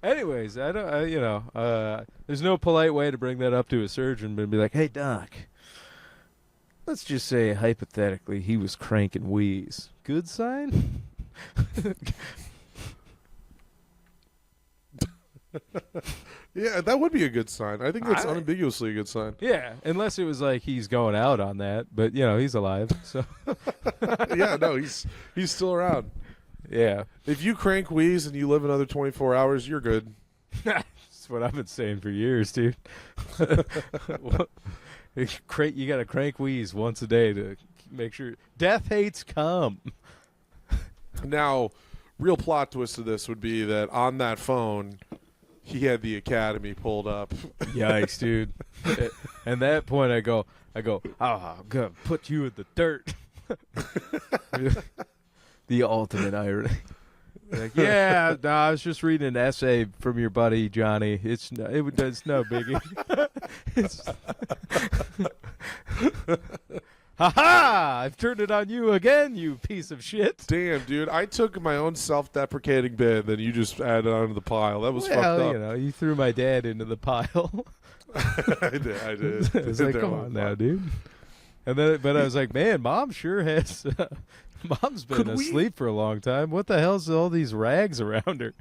[SPEAKER 4] Anyways, there's no polite way to bring that up to a surgeon, but be like, "Hey, doc, let's just say hypothetically he was cranking wheeze. Good sign?"
[SPEAKER 1] Yeah, that would be a good sign. I think that's unambiguously a good sign.
[SPEAKER 4] Yeah, unless it was like he's going out on that, but he's alive. So
[SPEAKER 1] Yeah, no, he's still around.
[SPEAKER 4] yeah,
[SPEAKER 1] If you crank wheeze and you live another 24 hours, you're good.
[SPEAKER 4] that's what I've been saying for years, dude. You got to crank wheeze once a day to make sure death hates cum.
[SPEAKER 1] Now, real plot twist to this would be that on that phone, he had the Academy pulled up.
[SPEAKER 4] Yikes, dude. And that point, I go, oh, I'm gonna put you in the dirt. The ultimate irony. Like, yeah, no, I was just reading an essay from your buddy Johnny. It's no biggie. Ha-ha! I've turned it on you again, you piece of shit.
[SPEAKER 1] Damn, dude. I took my own self-deprecating bit, then you just added onto the pile. That was fucked up.
[SPEAKER 4] You threw my dad into the pile.
[SPEAKER 1] I did.
[SPEAKER 4] I was like, come on now, dude. And then, but I was like, man, Mom sure has. Mom's been asleep for a long time. What the hell's all these rags around her?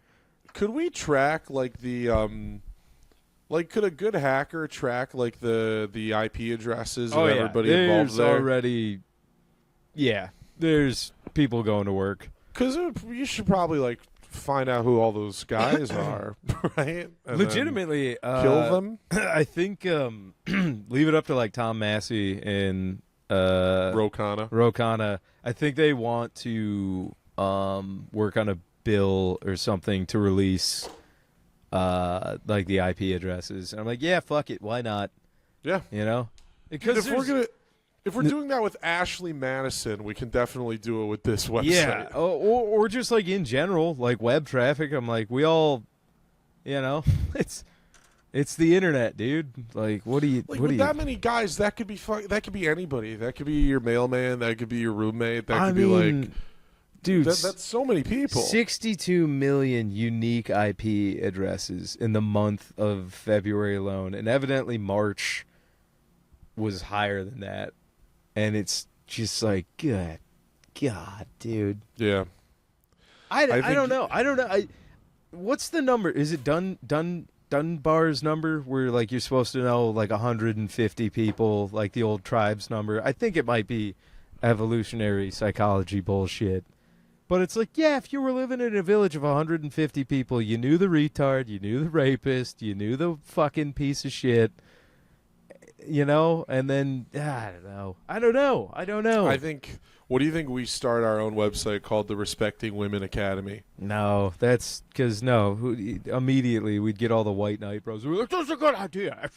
[SPEAKER 1] Could we track like the could a good hacker track like the IP addresses of everybody involved there?
[SPEAKER 4] Already, yeah, there's people going to work.
[SPEAKER 1] Because you should probably like find out who all those guys are, right? And
[SPEAKER 4] legitimately
[SPEAKER 1] kill them.
[SPEAKER 4] I think leave it up to like Tom Massey and Rokana. I think they want to work on a bill or something to release like the IP addresses. And I'm like, yeah, fuck it, why not?
[SPEAKER 1] Yeah,
[SPEAKER 4] because
[SPEAKER 1] if we're doing that with Ashley Madison, we can definitely do it with this website.
[SPEAKER 4] Yeah, or just like in general, like web traffic. I'm like, we all, it's the internet, dude. Like, what do you?
[SPEAKER 1] Like,
[SPEAKER 4] what
[SPEAKER 1] with
[SPEAKER 4] do you?
[SPEAKER 1] that many guys, that could be anybody. That could be your mailman. That could be your roommate. That could be like,
[SPEAKER 4] dude,
[SPEAKER 1] that's so many people.
[SPEAKER 4] 62 million unique IP addresses in the month of February alone, and evidently March was higher than that. And it's just like, good God, dude.
[SPEAKER 1] Yeah.
[SPEAKER 4] I don't know. What's the number? Is it Dunbar's number where like you're supposed to know like 150 people, like the old tribes number? I think it might be evolutionary psychology bullshit. But it's like, yeah, if you were living in a village of 150 people, you knew the retard, you knew the rapist, you knew the fucking piece of shit. And then I don't know.
[SPEAKER 1] I think. What do you think we start our own website called the Respecting Women Academy?
[SPEAKER 4] No, that's because immediately we'd get all the white knight bros. We're like, that's a good idea.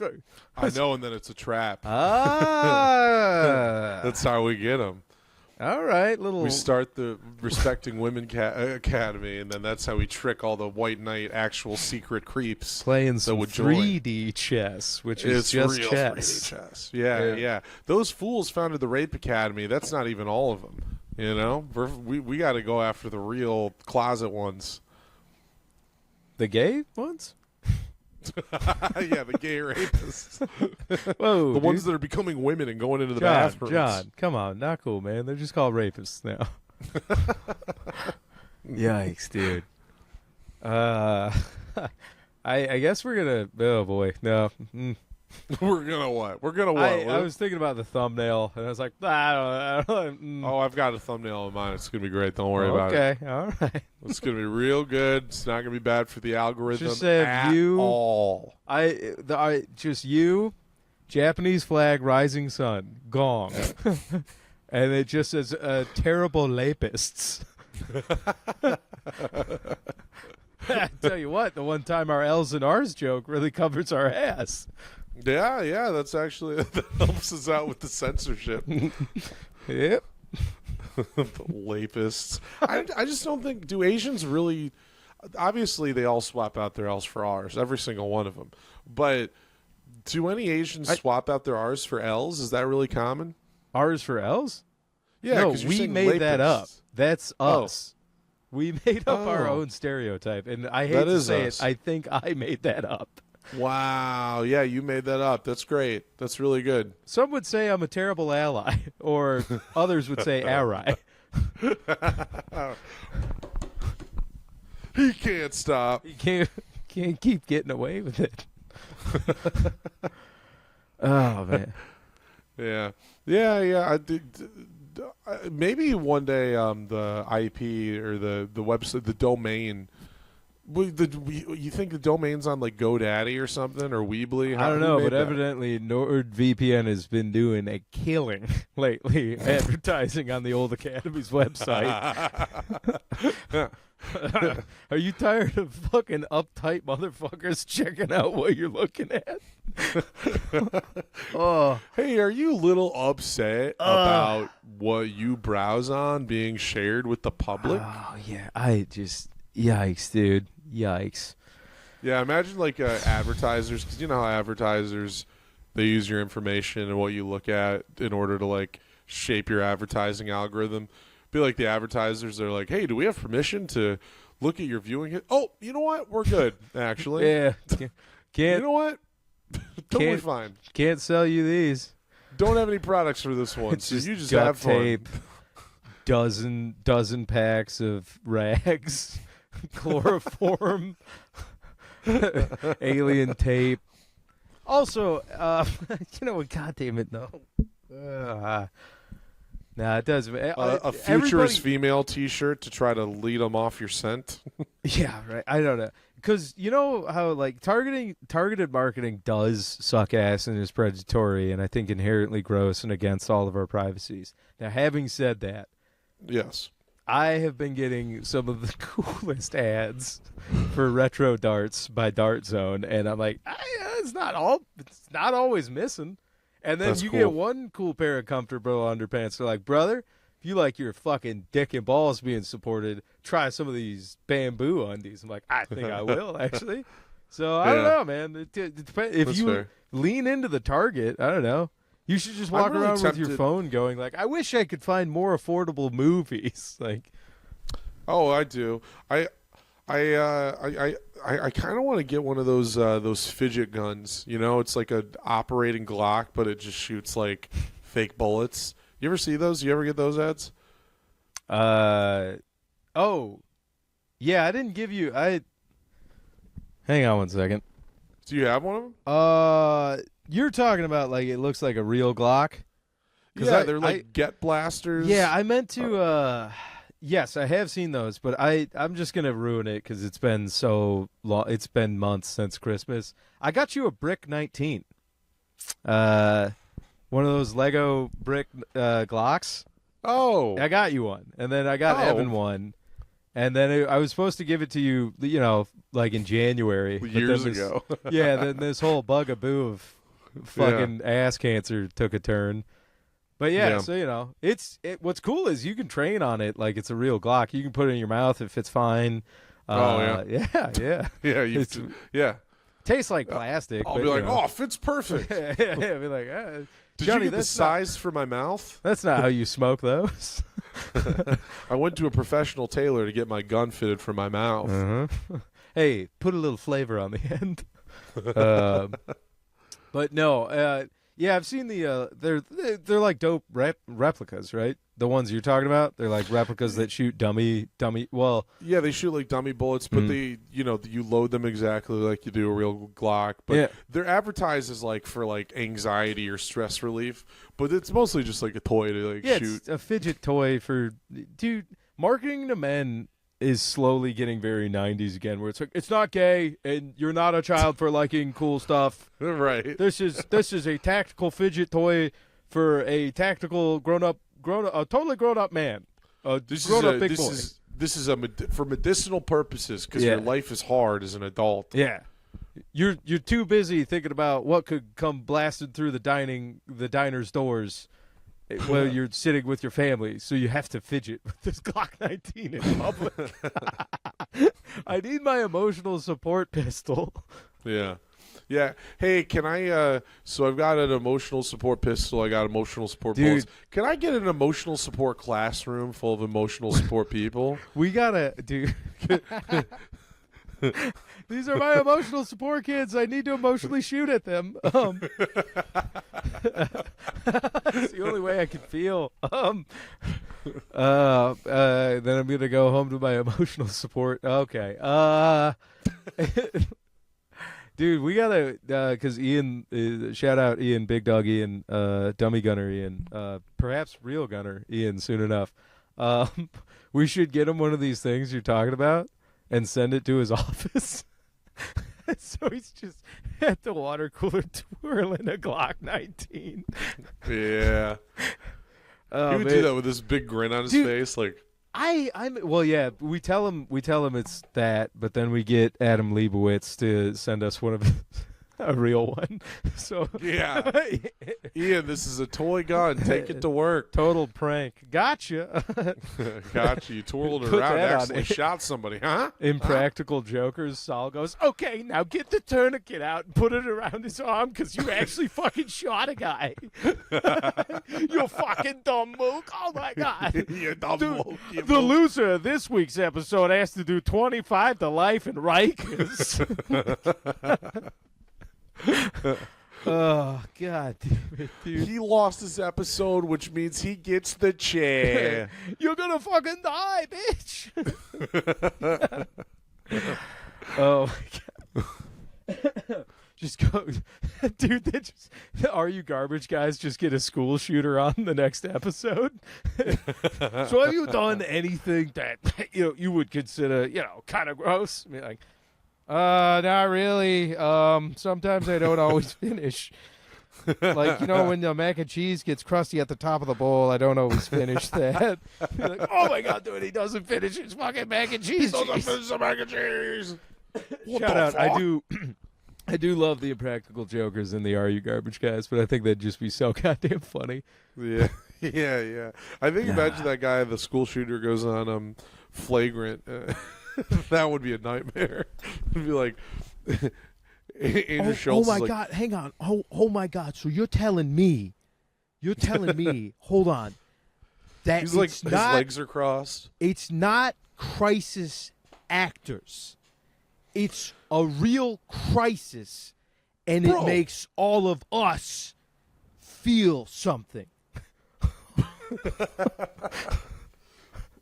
[SPEAKER 1] I know, and then it's a trap.
[SPEAKER 4] Ah,
[SPEAKER 1] That's how we get them.
[SPEAKER 4] All right,
[SPEAKER 1] We start the Respecting Women Academy, and then that's how we trick all the white knight actual secret creeps
[SPEAKER 4] playing some
[SPEAKER 1] would join.
[SPEAKER 4] 3D chess, which is just
[SPEAKER 1] real
[SPEAKER 4] chess.
[SPEAKER 1] 3D chess. Yeah. Those fools founded the Rape Academy. That's not even all of them. We got to go after the real closet ones.
[SPEAKER 4] The gay ones?
[SPEAKER 1] Yeah, the gay rapists.
[SPEAKER 4] Whoa,
[SPEAKER 1] the ones that are becoming women and going into the bathrooms.
[SPEAKER 4] John, come on, not cool, man. They're just called rapists now. Yikes, dude. I guess we're gonna. Oh boy, no.
[SPEAKER 1] We're gonna what? We're gonna what?
[SPEAKER 4] I was thinking about the thumbnail, and I was like, I don't.
[SPEAKER 1] Oh, I've got a thumbnail in mind. It's gonna be great. Don't worry about it.
[SPEAKER 4] Okay, all right.
[SPEAKER 1] It's gonna be real good. It's not gonna be bad for the algorithm
[SPEAKER 4] Just say
[SPEAKER 1] at all.
[SPEAKER 4] Just you, Japanese flag, rising sun, gong, and it just says terrible lapists. I tell you what, the one time our L's and R's joke really covers our ass.
[SPEAKER 1] Yeah, that's actually that helps us out with the censorship.
[SPEAKER 4] Yep.
[SPEAKER 1] The lapists. I just don't think. Do Asians really? Obviously, they all swap out their L's for R's. Every single one of them. But do any Asians swap out their R's for L's? Is that really common?
[SPEAKER 4] R's for L's?
[SPEAKER 1] Yeah,
[SPEAKER 4] no, we made that up. That's us. We made up our own stereotype, and I hate to say it. I think I made that up.
[SPEAKER 1] Wow. Yeah, you made that up. That's great. That's really good.
[SPEAKER 4] Some would say I'm a terrible ally, or others would say ally.
[SPEAKER 1] He can't stop.
[SPEAKER 4] He can't. can't keep getting away with it. Oh man.
[SPEAKER 1] Yeah, yeah. Maybe one day, the IP or the website, the domain. You think the domain's on like GoDaddy or something or Weebly?
[SPEAKER 4] I don't know, but
[SPEAKER 1] that?
[SPEAKER 4] evidently NordVPN has been doing a killing lately advertising on the old Academy's website. Are you tired of fucking uptight motherfuckers checking out what you're looking at? Oh,
[SPEAKER 1] Hey, are you a little upset about what you browse on being shared with the public?
[SPEAKER 4] oh yeah, yikes, dude, yikes.
[SPEAKER 1] Yeah, imagine like advertisers, because you know how advertisers, they use your information and what you look at in order to like shape your advertising algorithm. Be like the advertisers, they're like, hey, do we have permission to look at your viewing? Oh, you know what? We're good, actually.
[SPEAKER 4] Yeah,
[SPEAKER 1] You
[SPEAKER 4] can't
[SPEAKER 1] know what? Totally
[SPEAKER 4] Can't-
[SPEAKER 1] fine.
[SPEAKER 4] can't sell you these.
[SPEAKER 1] Don't have any products for this one,
[SPEAKER 4] It's
[SPEAKER 1] so
[SPEAKER 4] just
[SPEAKER 1] you just
[SPEAKER 4] duct
[SPEAKER 1] have fun.
[SPEAKER 4] tape, dozen packs of rags, chloroform, alien tape. Also, you know what? God damn it, no. Nah, it doesn't.
[SPEAKER 1] A futurist
[SPEAKER 4] everybody-
[SPEAKER 1] female T-shirt to try to lead them off your scent.
[SPEAKER 4] Yeah, right. I don't know. Because you know how like targeted marketing does suck ass and is predatory and I think inherently gross and against all of our privacies. Now, having said that,
[SPEAKER 1] Yes.
[SPEAKER 4] I have been getting some of the coolest ads for retro darts by Dart Zone, and I'm like, it's not always missing. And then
[SPEAKER 1] That's
[SPEAKER 4] you
[SPEAKER 1] cool.
[SPEAKER 4] get one cool pair of comfortable underpants. They're like, brother, if you like your fucking dick and balls being supported, try some of these bamboo undies. I'm like, I think I will, actually. So I don't
[SPEAKER 1] Yeah.
[SPEAKER 4] know, man. It depends. If
[SPEAKER 1] That's
[SPEAKER 4] you
[SPEAKER 1] fair.
[SPEAKER 4] lean into the target, I don't know. You should just
[SPEAKER 1] I'm
[SPEAKER 4] walk
[SPEAKER 1] really
[SPEAKER 4] around with your
[SPEAKER 1] tempted-
[SPEAKER 4] phone going like, I wish I could find more affordable movies. Like,
[SPEAKER 1] Oh, I do. I kind of want to get one of those fidget guns. You know, it's like a operating Glock, but it just shoots like fake bullets. You ever see those? You ever get those ads?
[SPEAKER 4] oh, yeah, I didn't give you. Hang on one second.
[SPEAKER 1] Do you have one of them?
[SPEAKER 4] You're talking about like it looks like a real Glock. 'Cause
[SPEAKER 1] Yeah, they're like get blasters.
[SPEAKER 4] Yeah, I meant to. Yes, I have seen those, but I'm just gonna ruin it because it's been so long. It's been months since Christmas. I got you a Brick 19. One of those Lego brick Glocks.
[SPEAKER 1] Oh,
[SPEAKER 4] I got you one, and then I got
[SPEAKER 1] Oh.
[SPEAKER 4] Evan one, and then I was supposed to give it to you, you know, like in January. but then
[SPEAKER 1] years
[SPEAKER 4] this-
[SPEAKER 1] ago.
[SPEAKER 4] Yeah, then this whole bugaboo of fucking ass cancer took a turn. But yeah,
[SPEAKER 1] Yeah.
[SPEAKER 4] so you know, what's cool is you can train on it like it's a real Glock. You can put it in your mouth, it fits fine.
[SPEAKER 1] Oh,
[SPEAKER 4] yeah.
[SPEAKER 1] yeah, yeah.
[SPEAKER 4] Tastes like plastic.
[SPEAKER 1] I'll
[SPEAKER 4] but,
[SPEAKER 1] be like,
[SPEAKER 4] you know.
[SPEAKER 1] oh, fits perfect.
[SPEAKER 4] yeah, be like,
[SPEAKER 1] Did
[SPEAKER 4] Johnny,
[SPEAKER 1] you get the
[SPEAKER 4] that's not-
[SPEAKER 1] size for my mouth?
[SPEAKER 4] That's not how you smoke those.
[SPEAKER 1] I went to a professional tailor to get my gun fitted for my mouth.
[SPEAKER 4] Uh-huh. Hey, put a little flavor on the end. But no, yeah, I've seen the they're like dope replicas, right? The ones you're talking about, they're like replicas that shoot dummy. Well,
[SPEAKER 1] Yeah, they shoot like dummy bullets, but they, you load them exactly like you do a real Glock. But
[SPEAKER 4] Yeah.
[SPEAKER 1] they're advertised as like for like anxiety or stress relief, but it's mostly just like a toy to like
[SPEAKER 4] yeah,
[SPEAKER 1] shoot.
[SPEAKER 4] it's a fidget toy for dude. Marketing to men is slowly getting very 90s again, where it's like it's not gay and you're not a child for liking cool stuff.
[SPEAKER 1] Right.
[SPEAKER 4] This is a tactical fidget toy for a tactical totally grown up man.
[SPEAKER 1] This
[SPEAKER 4] grown up big
[SPEAKER 1] this
[SPEAKER 4] boy.
[SPEAKER 1] is for medicinal purposes because your
[SPEAKER 4] Yeah.
[SPEAKER 1] life is hard as an adult.
[SPEAKER 4] Yeah. You're too busy thinking about what could come blasted through the diner's doors while you're sitting with your family, so you have to fidget with this Glock 19 in public. I need my emotional support pistol.
[SPEAKER 1] Yeah. Yeah. Hey, can I so I've got an emotional support pistol, I got emotional support
[SPEAKER 4] Dude.
[SPEAKER 1] bullets. Can I get an emotional support classroom full of emotional support people?
[SPEAKER 4] We gotta do. These are my emotional support kids. I need to emotionally shoot at them. It's the only way I can feel. Then I'm gonna go home to my emotional support. Okay. Dude, we gotta, because Ian, shout out Ian, Big Dog Ian, Dummy Gunner Ian, perhaps Real Gunner Ian soon enough. We should get him one of these things you're talking about and send it to his office. So he's just at the water cooler twirling a Glock 19.
[SPEAKER 1] Yeah.
[SPEAKER 4] Oh,
[SPEAKER 1] He would
[SPEAKER 4] man.
[SPEAKER 1] do that with this big grin on his
[SPEAKER 4] Dude.
[SPEAKER 1] face, like.
[SPEAKER 4] Well, yeah, we tell him it's that, but then we get Adam Leibowitz to send us one of a real one. So
[SPEAKER 1] Yeah. Ian, this is a toy gun. Take it to work.
[SPEAKER 4] total prank. Gotcha.
[SPEAKER 1] Gotcha. You twirled it
[SPEAKER 4] Put
[SPEAKER 1] around and
[SPEAKER 4] that on
[SPEAKER 1] actually
[SPEAKER 4] it.
[SPEAKER 1] shot somebody, huh?
[SPEAKER 4] Impractical Jokers. Saul goes, okay, now get the tourniquet out and put it around his arm because you actually fucking shot a guy. You fucking dumb mook. Oh, my God.
[SPEAKER 1] You dumb
[SPEAKER 4] Dude,
[SPEAKER 1] moke, you
[SPEAKER 4] the
[SPEAKER 1] moke.
[SPEAKER 4] loser of this week's episode has to do 25 to life in Rikers. Oh, God damn it, dude.
[SPEAKER 1] He lost his episode, which means he gets the chair.
[SPEAKER 4] You're gonna fucking die, bitch. Oh, my God. Just go, dude. The Are You Garbage guys just get a school shooter on the next episode. So have you done anything that you would consider kind of gross? I mean, like, not really. Sometimes I don't always finish. Like, when the mac and cheese gets crusty at the top of the bowl, I don't always finish that. You're like, oh my God, dude, he doesn't finish his fucking mac and cheese.
[SPEAKER 1] Doesn't finish the mac and cheese. What
[SPEAKER 4] Shout
[SPEAKER 1] the
[SPEAKER 4] out.
[SPEAKER 1] fuck?
[SPEAKER 4] I do love the Impractical Jokers and the Are You Garbage guys, but I think that'd just be so goddamn funny.
[SPEAKER 1] Yeah, yeah. I think imagine that guy, the school shooter, goes on flagrant. That would be a nightmare. It'd be like Andrew Schultz.
[SPEAKER 3] Oh my
[SPEAKER 1] is like,
[SPEAKER 3] God, hang on. Oh my God. So you're telling me, hold on, that
[SPEAKER 1] he's like
[SPEAKER 3] it's
[SPEAKER 1] his
[SPEAKER 3] not,
[SPEAKER 1] legs are crossed.
[SPEAKER 3] it's not crisis actors. It's a real crisis, and
[SPEAKER 1] Bro.
[SPEAKER 3] it makes all of us feel something.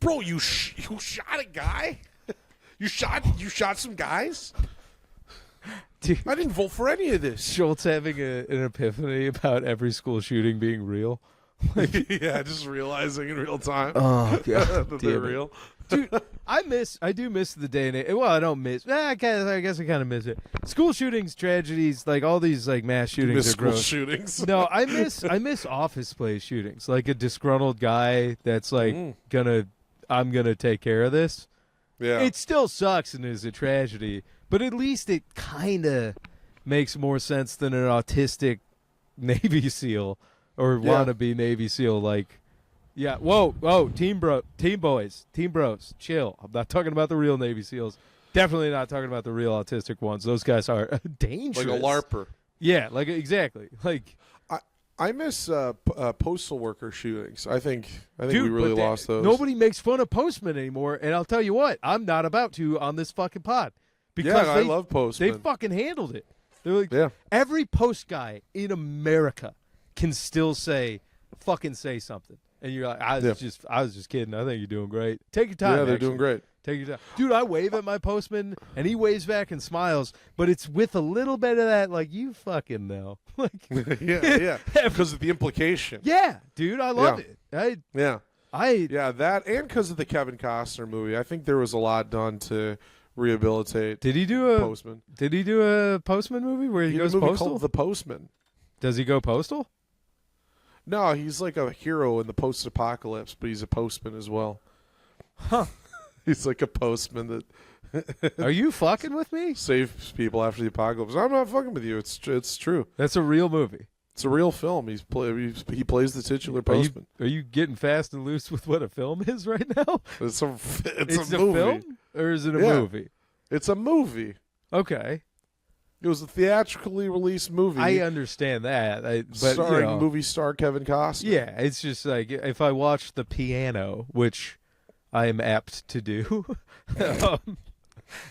[SPEAKER 1] Bro, you shot a guy. You shot some guys.
[SPEAKER 4] Dude,
[SPEAKER 1] I didn't vote for any of this.
[SPEAKER 4] Schultz having an epiphany about every school shooting being real.
[SPEAKER 1] Yeah, just realizing in real time
[SPEAKER 4] Oh
[SPEAKER 1] that they're
[SPEAKER 4] damn it.
[SPEAKER 1] real.
[SPEAKER 4] Dude, I do miss the day and age. Well, I don't miss. I guess I kind of miss it. School shootings, tragedies, like all these like mass
[SPEAKER 1] You
[SPEAKER 4] shootings
[SPEAKER 1] miss
[SPEAKER 4] are
[SPEAKER 1] school
[SPEAKER 4] gross.
[SPEAKER 1] shootings.
[SPEAKER 4] No, I miss office place shootings. Like a disgruntled guy that's like I'm gonna take care of this.
[SPEAKER 1] Yeah,
[SPEAKER 4] It still sucks and is a tragedy, but at least it kind of makes more sense than an autistic Navy SEAL or
[SPEAKER 1] Yeah.
[SPEAKER 4] wannabe Navy SEAL. Like, yeah, whoa, team boys, team bros, chill. I'm not talking about the real Navy SEAls. Definitely not talking about the real autistic ones. Those guys are dangerous.
[SPEAKER 1] like a LARPer.
[SPEAKER 4] Yeah, like exactly. Like,
[SPEAKER 1] I miss postal worker shootings. I think
[SPEAKER 4] dude,
[SPEAKER 1] we really
[SPEAKER 4] but
[SPEAKER 1] lost those.
[SPEAKER 4] Nobody makes fun of postmen anymore, and I'll tell you what, I'm not about to on this fucking pod because
[SPEAKER 1] Yeah, I
[SPEAKER 4] they,
[SPEAKER 1] love postmen.
[SPEAKER 4] They fucking handled it. They're like,
[SPEAKER 1] Yeah.
[SPEAKER 4] every post guy in America can still say something, and you're like, I was just kidding. I think you're doing great. Take your time.
[SPEAKER 1] Yeah, they're
[SPEAKER 4] actually.
[SPEAKER 1] doing great.
[SPEAKER 4] Take your time, dude. I wave at my postman, and he waves back and smiles, but it's with a little bit of that, like, you fucking know, like,
[SPEAKER 1] Yeah, because of the implication.
[SPEAKER 4] yeah, dude, I love
[SPEAKER 1] Yeah.
[SPEAKER 4] it.
[SPEAKER 1] Yeah, yeah, that and because of the Kevin Costner movie. I think there was a lot done to rehabilitate
[SPEAKER 4] Did he do a
[SPEAKER 1] Postman.
[SPEAKER 4] Did he do a Postman movie where he
[SPEAKER 1] He
[SPEAKER 4] goes
[SPEAKER 1] did a movie
[SPEAKER 4] postal?
[SPEAKER 1] called The Postman.
[SPEAKER 4] Does he go postal?
[SPEAKER 1] No, he's like a hero in the post-apocalypse, but he's a postman as well.
[SPEAKER 4] Huh.
[SPEAKER 1] He's like a postman that
[SPEAKER 4] Are you fucking with me?
[SPEAKER 1] saves people after the apocalypse. I'm not fucking with you. It's true.
[SPEAKER 4] That's a real movie.
[SPEAKER 1] It's a real film. He plays the titular
[SPEAKER 4] Are you,
[SPEAKER 1] postman.
[SPEAKER 4] are you getting fast and loose with what a film is right now?
[SPEAKER 1] It's a
[SPEAKER 4] It's
[SPEAKER 1] a
[SPEAKER 4] a
[SPEAKER 1] movie.
[SPEAKER 4] film or is it a
[SPEAKER 1] Yeah.
[SPEAKER 4] movie?
[SPEAKER 1] It's a movie.
[SPEAKER 4] Okay,
[SPEAKER 1] It was a theatrically released movie.
[SPEAKER 4] I understand that, but
[SPEAKER 1] starring movie star Kevin Costner.
[SPEAKER 4] yeah, it's just like if I watch The Piano, which I am apt to do,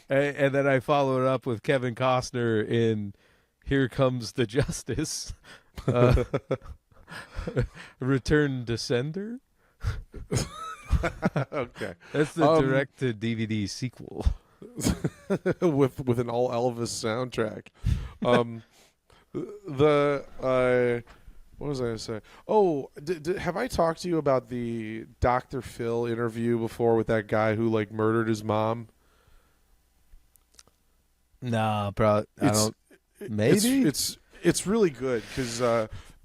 [SPEAKER 4] and then I follow it up with Kevin Costner in Here Comes the Justice. Return to Sender.
[SPEAKER 1] Okay.
[SPEAKER 4] That's the direct to DVD sequel.
[SPEAKER 1] with an all Elvis soundtrack. What was I going to say? Oh, have I talked to you about the Dr. Phil interview before with that guy who like murdered his mom?
[SPEAKER 4] Nah, bro. I don't. Maybe
[SPEAKER 1] it's really good because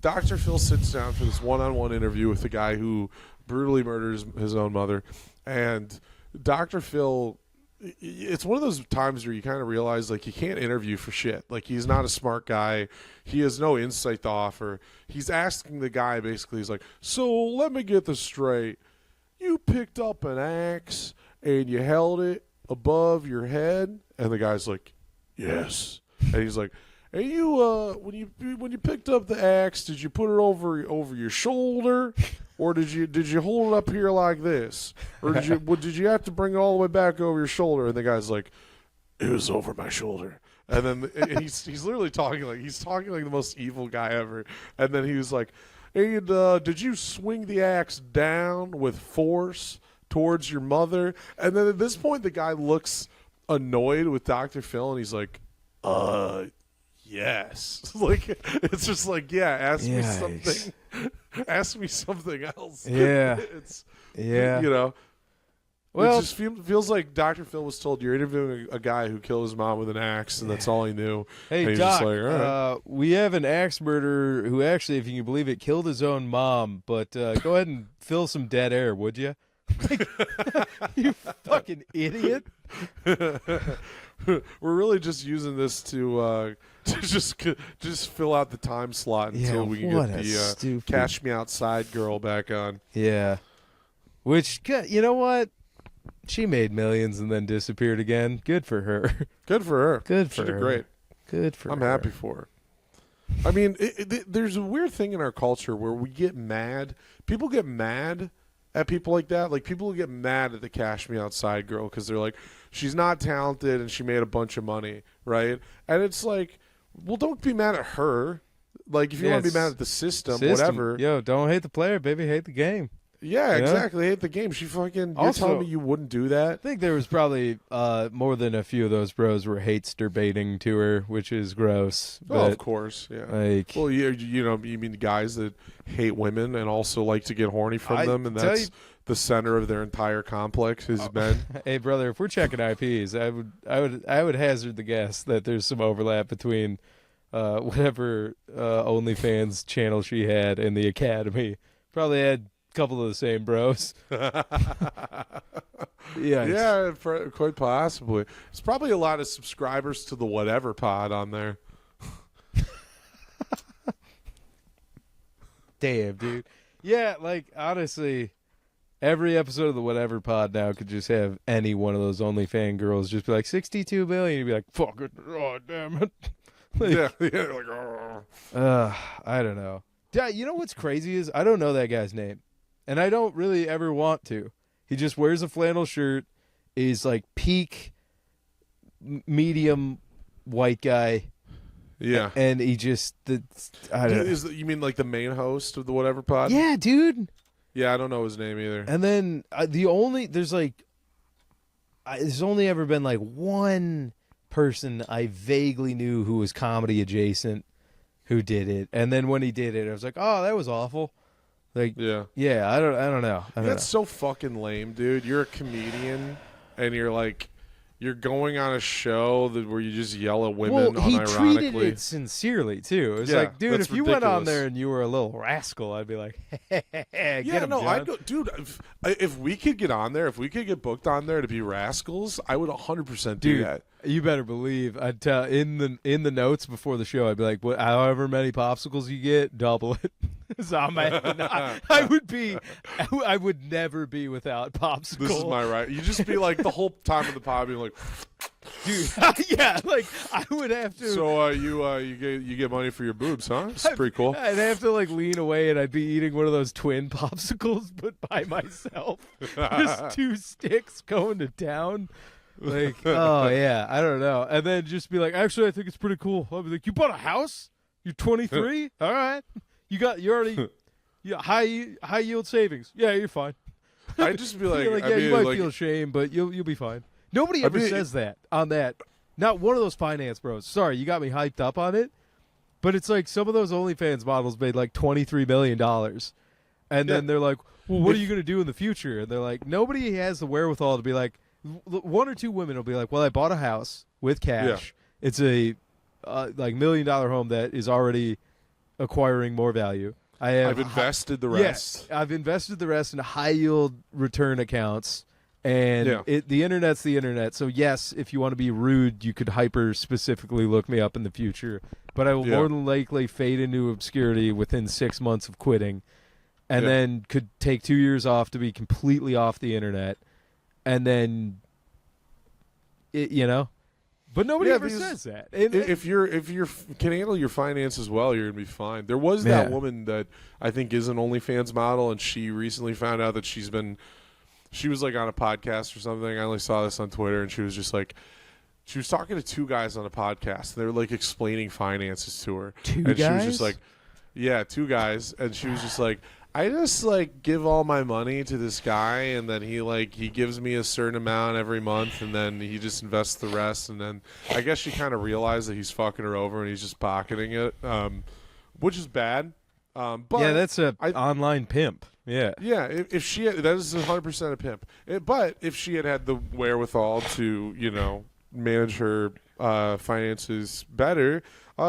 [SPEAKER 1] Dr. Phil sits down for this one-on-one interview with the guy who brutally murders his own mother, and Dr. Phil. It's one of those times where you kind of realize like you can't interview for shit. Like he's not a smart guy. He has no insight to offer. He's asking the guy basically, he's like, so let me get this straight. You picked up an axe and you held it above your head? And the guy's like, yes. And he's like, and you when you picked up the axe, did you put it over your shoulder? Or did you hold it up here like this? Or did you have to bring it all the way back over your shoulder? And the guy's like, it was over my shoulder. And then he's literally talking like the most evil guy ever. And then he was like, and did you swing the axe down with force towards your mother? And then at this point, the guy looks annoyed with Dr. Phil, and he's like, yes. Like it's just like, yeah, ask me something. Ask me something else.
[SPEAKER 4] Yeah.
[SPEAKER 1] You know.
[SPEAKER 4] Well,
[SPEAKER 1] it just feels like Dr. Phil was told you're interviewing a guy who killed his mom with an axe, and that's all he knew.
[SPEAKER 4] Hey,
[SPEAKER 1] and he's
[SPEAKER 4] Doc,
[SPEAKER 1] just like, all right.
[SPEAKER 4] we have an axe murderer who actually, if you can believe it, killed his own mom. But go ahead and fill some dead air, would you? Like, you fucking idiot.
[SPEAKER 1] We're really just using this to just fill out the time slot until we can get the Cash Me Outside girl back on.
[SPEAKER 4] Yeah. Which, you know what? She made millions and then disappeared again. Good for her.
[SPEAKER 1] Good for her.
[SPEAKER 4] Good for
[SPEAKER 1] she
[SPEAKER 4] her.
[SPEAKER 1] Did great.
[SPEAKER 4] Good for her.
[SPEAKER 1] I'm happy for her. I mean, there's a weird thing in our culture where we get mad. People get mad at people like that. Like, people get mad at the Cash Me Outside girl because they're like, she's not talented and she made a bunch of money, right? And it's like, well, don't be mad at her. Like, if you want to be mad at the system, whatever.
[SPEAKER 4] Yo, don't hate the player, baby. Hate the game.
[SPEAKER 1] Yeah, exactly. Hate the game. She fucking. You're telling me you wouldn't do that?
[SPEAKER 4] I think there was probably more than a few of those bros were hatester baiting to her, which is gross.
[SPEAKER 1] Oh, of course, yeah.
[SPEAKER 4] Like,
[SPEAKER 1] well, you know, you mean guys that hate women and also like to get horny from them, and that's the center of their entire complex is men.
[SPEAKER 4] Hey, brother, if we're checking IPs, I would hazard the guess that there's some overlap between whatever OnlyFans channel she had and the Academy. Probably had couple of the same bros.
[SPEAKER 1] Yeah, quite possibly. There's probably a lot of subscribers to the Whatever Pod on there.
[SPEAKER 4] Damn, dude. Yeah, like, honestly, every episode of the Whatever Pod now could just have any one of those OnlyFans girls just be like 62 million. You'd be like, fuck it. Oh, damn it. Like,
[SPEAKER 1] like, oh.
[SPEAKER 4] I don't know. Yeah, you know what's crazy is I don't know that guy's name. And I don't really ever want to. He just wears a flannel shirt, is like peak medium white guy.
[SPEAKER 1] Yeah.
[SPEAKER 4] And he just, I don't know.
[SPEAKER 1] You mean like the main host of the Whatever Pod?
[SPEAKER 4] Yeah, dude.
[SPEAKER 1] Yeah, I don't know his name either.
[SPEAKER 4] And then there's only ever been like one person I vaguely knew who was comedy adjacent who did it. And then when he did it, I was like, oh, that was awful. Like, yeah, I don't know.
[SPEAKER 1] That's so fucking lame, dude. You're a comedian, and you're going on a show where you just yell at women
[SPEAKER 4] well, he
[SPEAKER 1] unironically.
[SPEAKER 4] treated it sincerely too. It was like, dude, if you went on there and you were a little rascal, I'd be like, get him, John.
[SPEAKER 1] I do, dude. If we could get on there, if we could get booked on there to be rascals, I would 100% do that.
[SPEAKER 4] You better believe I'd tell in the notes before the show. I'd be like, however many popsicles you get, double it. So I would never be without popsicles.
[SPEAKER 1] This is my right. You just be like the whole time of the pod, being like,
[SPEAKER 4] dude, yeah, like I would have to.
[SPEAKER 1] So you get money for your boobs, huh? It's pretty cool.
[SPEAKER 4] I'd have to like lean away, and I'd be eating one of those twin popsicles, but by myself, just two sticks going to town. Like, oh yeah, I don't know, and then just be like, actually, I think it's pretty cool. I'll be like, you bought a house?
[SPEAKER 3] You're 23. All right. You already high yield savings. Yeah, you're fine.
[SPEAKER 1] I'd just be like,
[SPEAKER 3] You're like,
[SPEAKER 1] I
[SPEAKER 3] yeah,
[SPEAKER 1] mean,
[SPEAKER 3] you might
[SPEAKER 1] like,
[SPEAKER 3] feel ashamed, but you'll be fine. Nobody ever
[SPEAKER 1] mean,
[SPEAKER 3] says that on that. Not one of those finance bros. Sorry, you got me hyped up on it. But it's like some of those OnlyFans models made like $23 million. And then they're like, well, what are you going to do in the future? And they're like, nobody has the wherewithal to be like, one or two women will be like, well, I bought a house with cash.
[SPEAKER 1] Yeah.
[SPEAKER 3] It's a like $1 million home that is already acquiring more value.
[SPEAKER 1] I've invested the rest.
[SPEAKER 3] Yes, I've invested the rest in high yield return accounts. And the internet's the internet. So, yes, if you want to be rude, you could hyper specifically look me up in the future. But I will more than likely fade into obscurity within 6 months of quitting. And then could take 2 years off to be completely off the internet. And then, But nobody ever says that. And,
[SPEAKER 1] if you're can handle your finances well, you're gonna be fine. There was that woman that I think is an OnlyFans model, and she recently found out that she was like on a podcast or something. I only saw this on Twitter, and she was just like, she was talking to two guys on a podcast. They were like explaining finances to her.
[SPEAKER 3] Two
[SPEAKER 1] and
[SPEAKER 3] guys?
[SPEAKER 1] She was just like, yeah, two guys. And she was just like, I just like give all my money to this guy, and then he gives me a certain amount every month, and then he just invests the rest. And then I guess she kind of realized that he's fucking her over and he's just pocketing it, which is bad. But
[SPEAKER 3] yeah, that's an online pimp. Yeah.
[SPEAKER 1] Yeah, if she that is 100% a pimp. But if she had the wherewithal to, manage her finances better,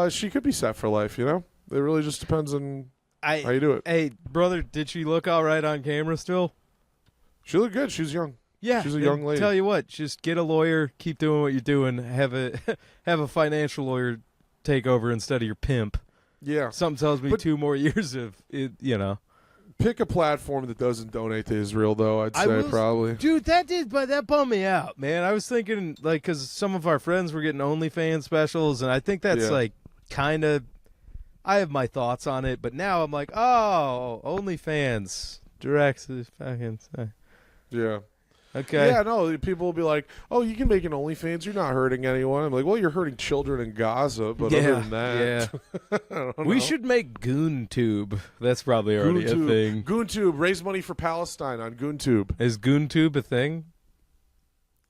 [SPEAKER 1] she could be set for life, It really just depends on how you do it.
[SPEAKER 3] Hey, brother, did she look all right on camera still?
[SPEAKER 1] She looked good. She was young.
[SPEAKER 3] Yeah.
[SPEAKER 1] She's a young lady.
[SPEAKER 3] Tell you what, just get a lawyer, keep doing what you're doing, have a financial lawyer take over instead of your pimp.
[SPEAKER 1] Yeah.
[SPEAKER 3] Something tells me 2 more years of it,
[SPEAKER 1] Pick a platform that doesn't donate to Israel, though, I'd say probably.
[SPEAKER 3] Dude, that bummed me out, man. I was thinking, like, because some of our friends were getting OnlyFans specials, and I think that's, like, kind of, I have my thoughts on it, but now I'm like, oh, OnlyFans. Direct to fucking.
[SPEAKER 1] Yeah.
[SPEAKER 3] Okay.
[SPEAKER 1] Yeah, no, people will be like, oh, you can make an OnlyFans. You're not hurting anyone. I'm like, well, you're hurting children in Gaza, but other than that.
[SPEAKER 3] Yeah.
[SPEAKER 1] I don't know.
[SPEAKER 3] We should make GoonTube. That's probably already a thing.
[SPEAKER 1] GoonTube. Raise money for Palestine on GoonTube.
[SPEAKER 3] Is GoonTube a thing?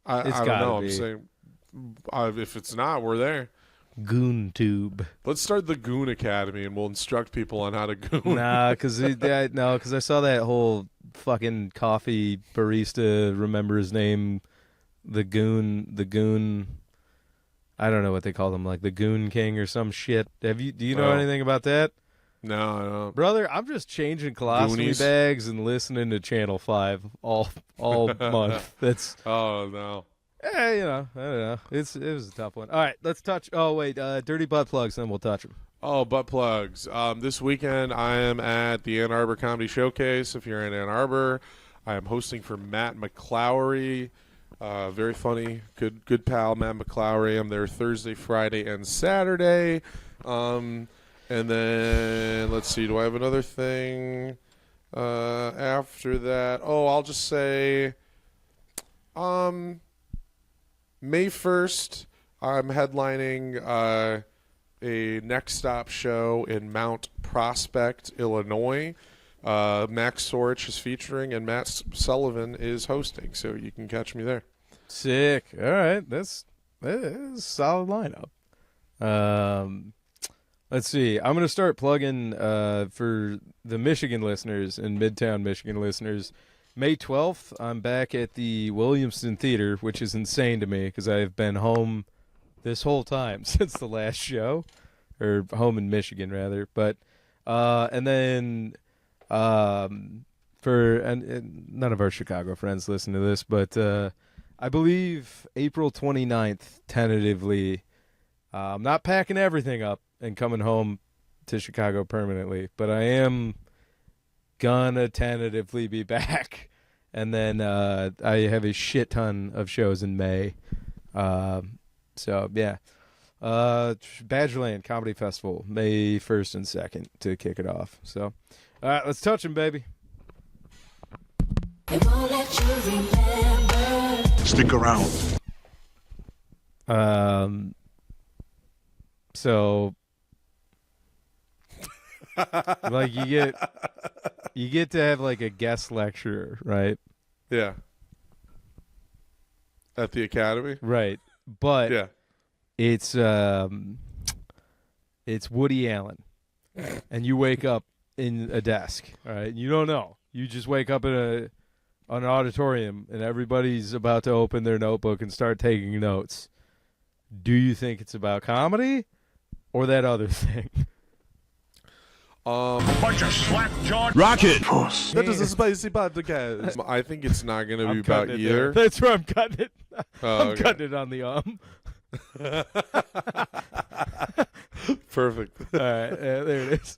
[SPEAKER 1] I don't know. I'm saying if it's not, we're there.
[SPEAKER 3] GoonTube.
[SPEAKER 1] Let's start the Goon Academy, and we'll instruct people on how to goon.
[SPEAKER 3] Nah, because I saw that whole fucking coffee barista. Remember his name? The Goon. I don't know what they call him, like the Goon King or some shit. Do you know anything about that?
[SPEAKER 1] No, I don't.
[SPEAKER 3] Brother, I'm just changing colostomy
[SPEAKER 1] Goonies?
[SPEAKER 3] bags and listening to Channel 5 all month. That's.
[SPEAKER 1] Oh no.
[SPEAKER 3] I don't know. It was a tough one. All right, let's touch. Oh wait, dirty butt plugs. Then we'll touch them.
[SPEAKER 1] Oh, butt plugs. This weekend I am at the Ann Arbor Comedy Showcase. If you're in Ann Arbor, I am hosting for Matt McClowry. Very funny, good pal, Matt McClowry. I'm there Thursday, Friday, and Saturday. And then let's see. Do I have another thing after that? Oh, I'll just say. May 1st, I'm headlining a Next Stop show in Mount Prospect, Illinois. Max Sorich is featuring, and Matt Sullivan is hosting, so you can catch me there.
[SPEAKER 3] Sick. All right, that's a solid lineup. Let's see. I'm going to start plugging for the Michigan listeners and Midtown Michigan listeners. May 12th, I'm back at the Williamson Theater, which is insane to me because I've been home this whole time since the last show, or home in Michigan, rather. But and then and none of our Chicago friends listen to this, but I believe April 29th, tentatively. I'm not packing everything up and coming home to Chicago permanently, but I am gonna tentatively be back. And then I have a shit ton of shows in May. So, yeah. Badgerland Comedy Festival, May 1st and 2nd to kick it off. So, all right, let's touch them, baby.
[SPEAKER 5] Stick around.
[SPEAKER 3] So,
[SPEAKER 4] Like you get to have like a guest lecturer, right?
[SPEAKER 1] Yeah. At the academy?
[SPEAKER 4] Right. But
[SPEAKER 1] Yeah.
[SPEAKER 4] it's Woody Allen. And you wake up in a desk, all right? You don't know. You just wake up in an auditorium and everybody's about to open their notebook and start taking notes. Do you think it's about comedy or that other thing?
[SPEAKER 5] Rocket.
[SPEAKER 1] That is a spicy podcast. I think it's not going to be
[SPEAKER 4] I'm
[SPEAKER 1] about
[SPEAKER 4] cutting it there.
[SPEAKER 1] either.
[SPEAKER 4] That's where I'm cutting it.
[SPEAKER 1] Oh,
[SPEAKER 4] I'm
[SPEAKER 1] okay.
[SPEAKER 4] cutting it on the
[SPEAKER 1] Perfect.
[SPEAKER 4] All right, there it is.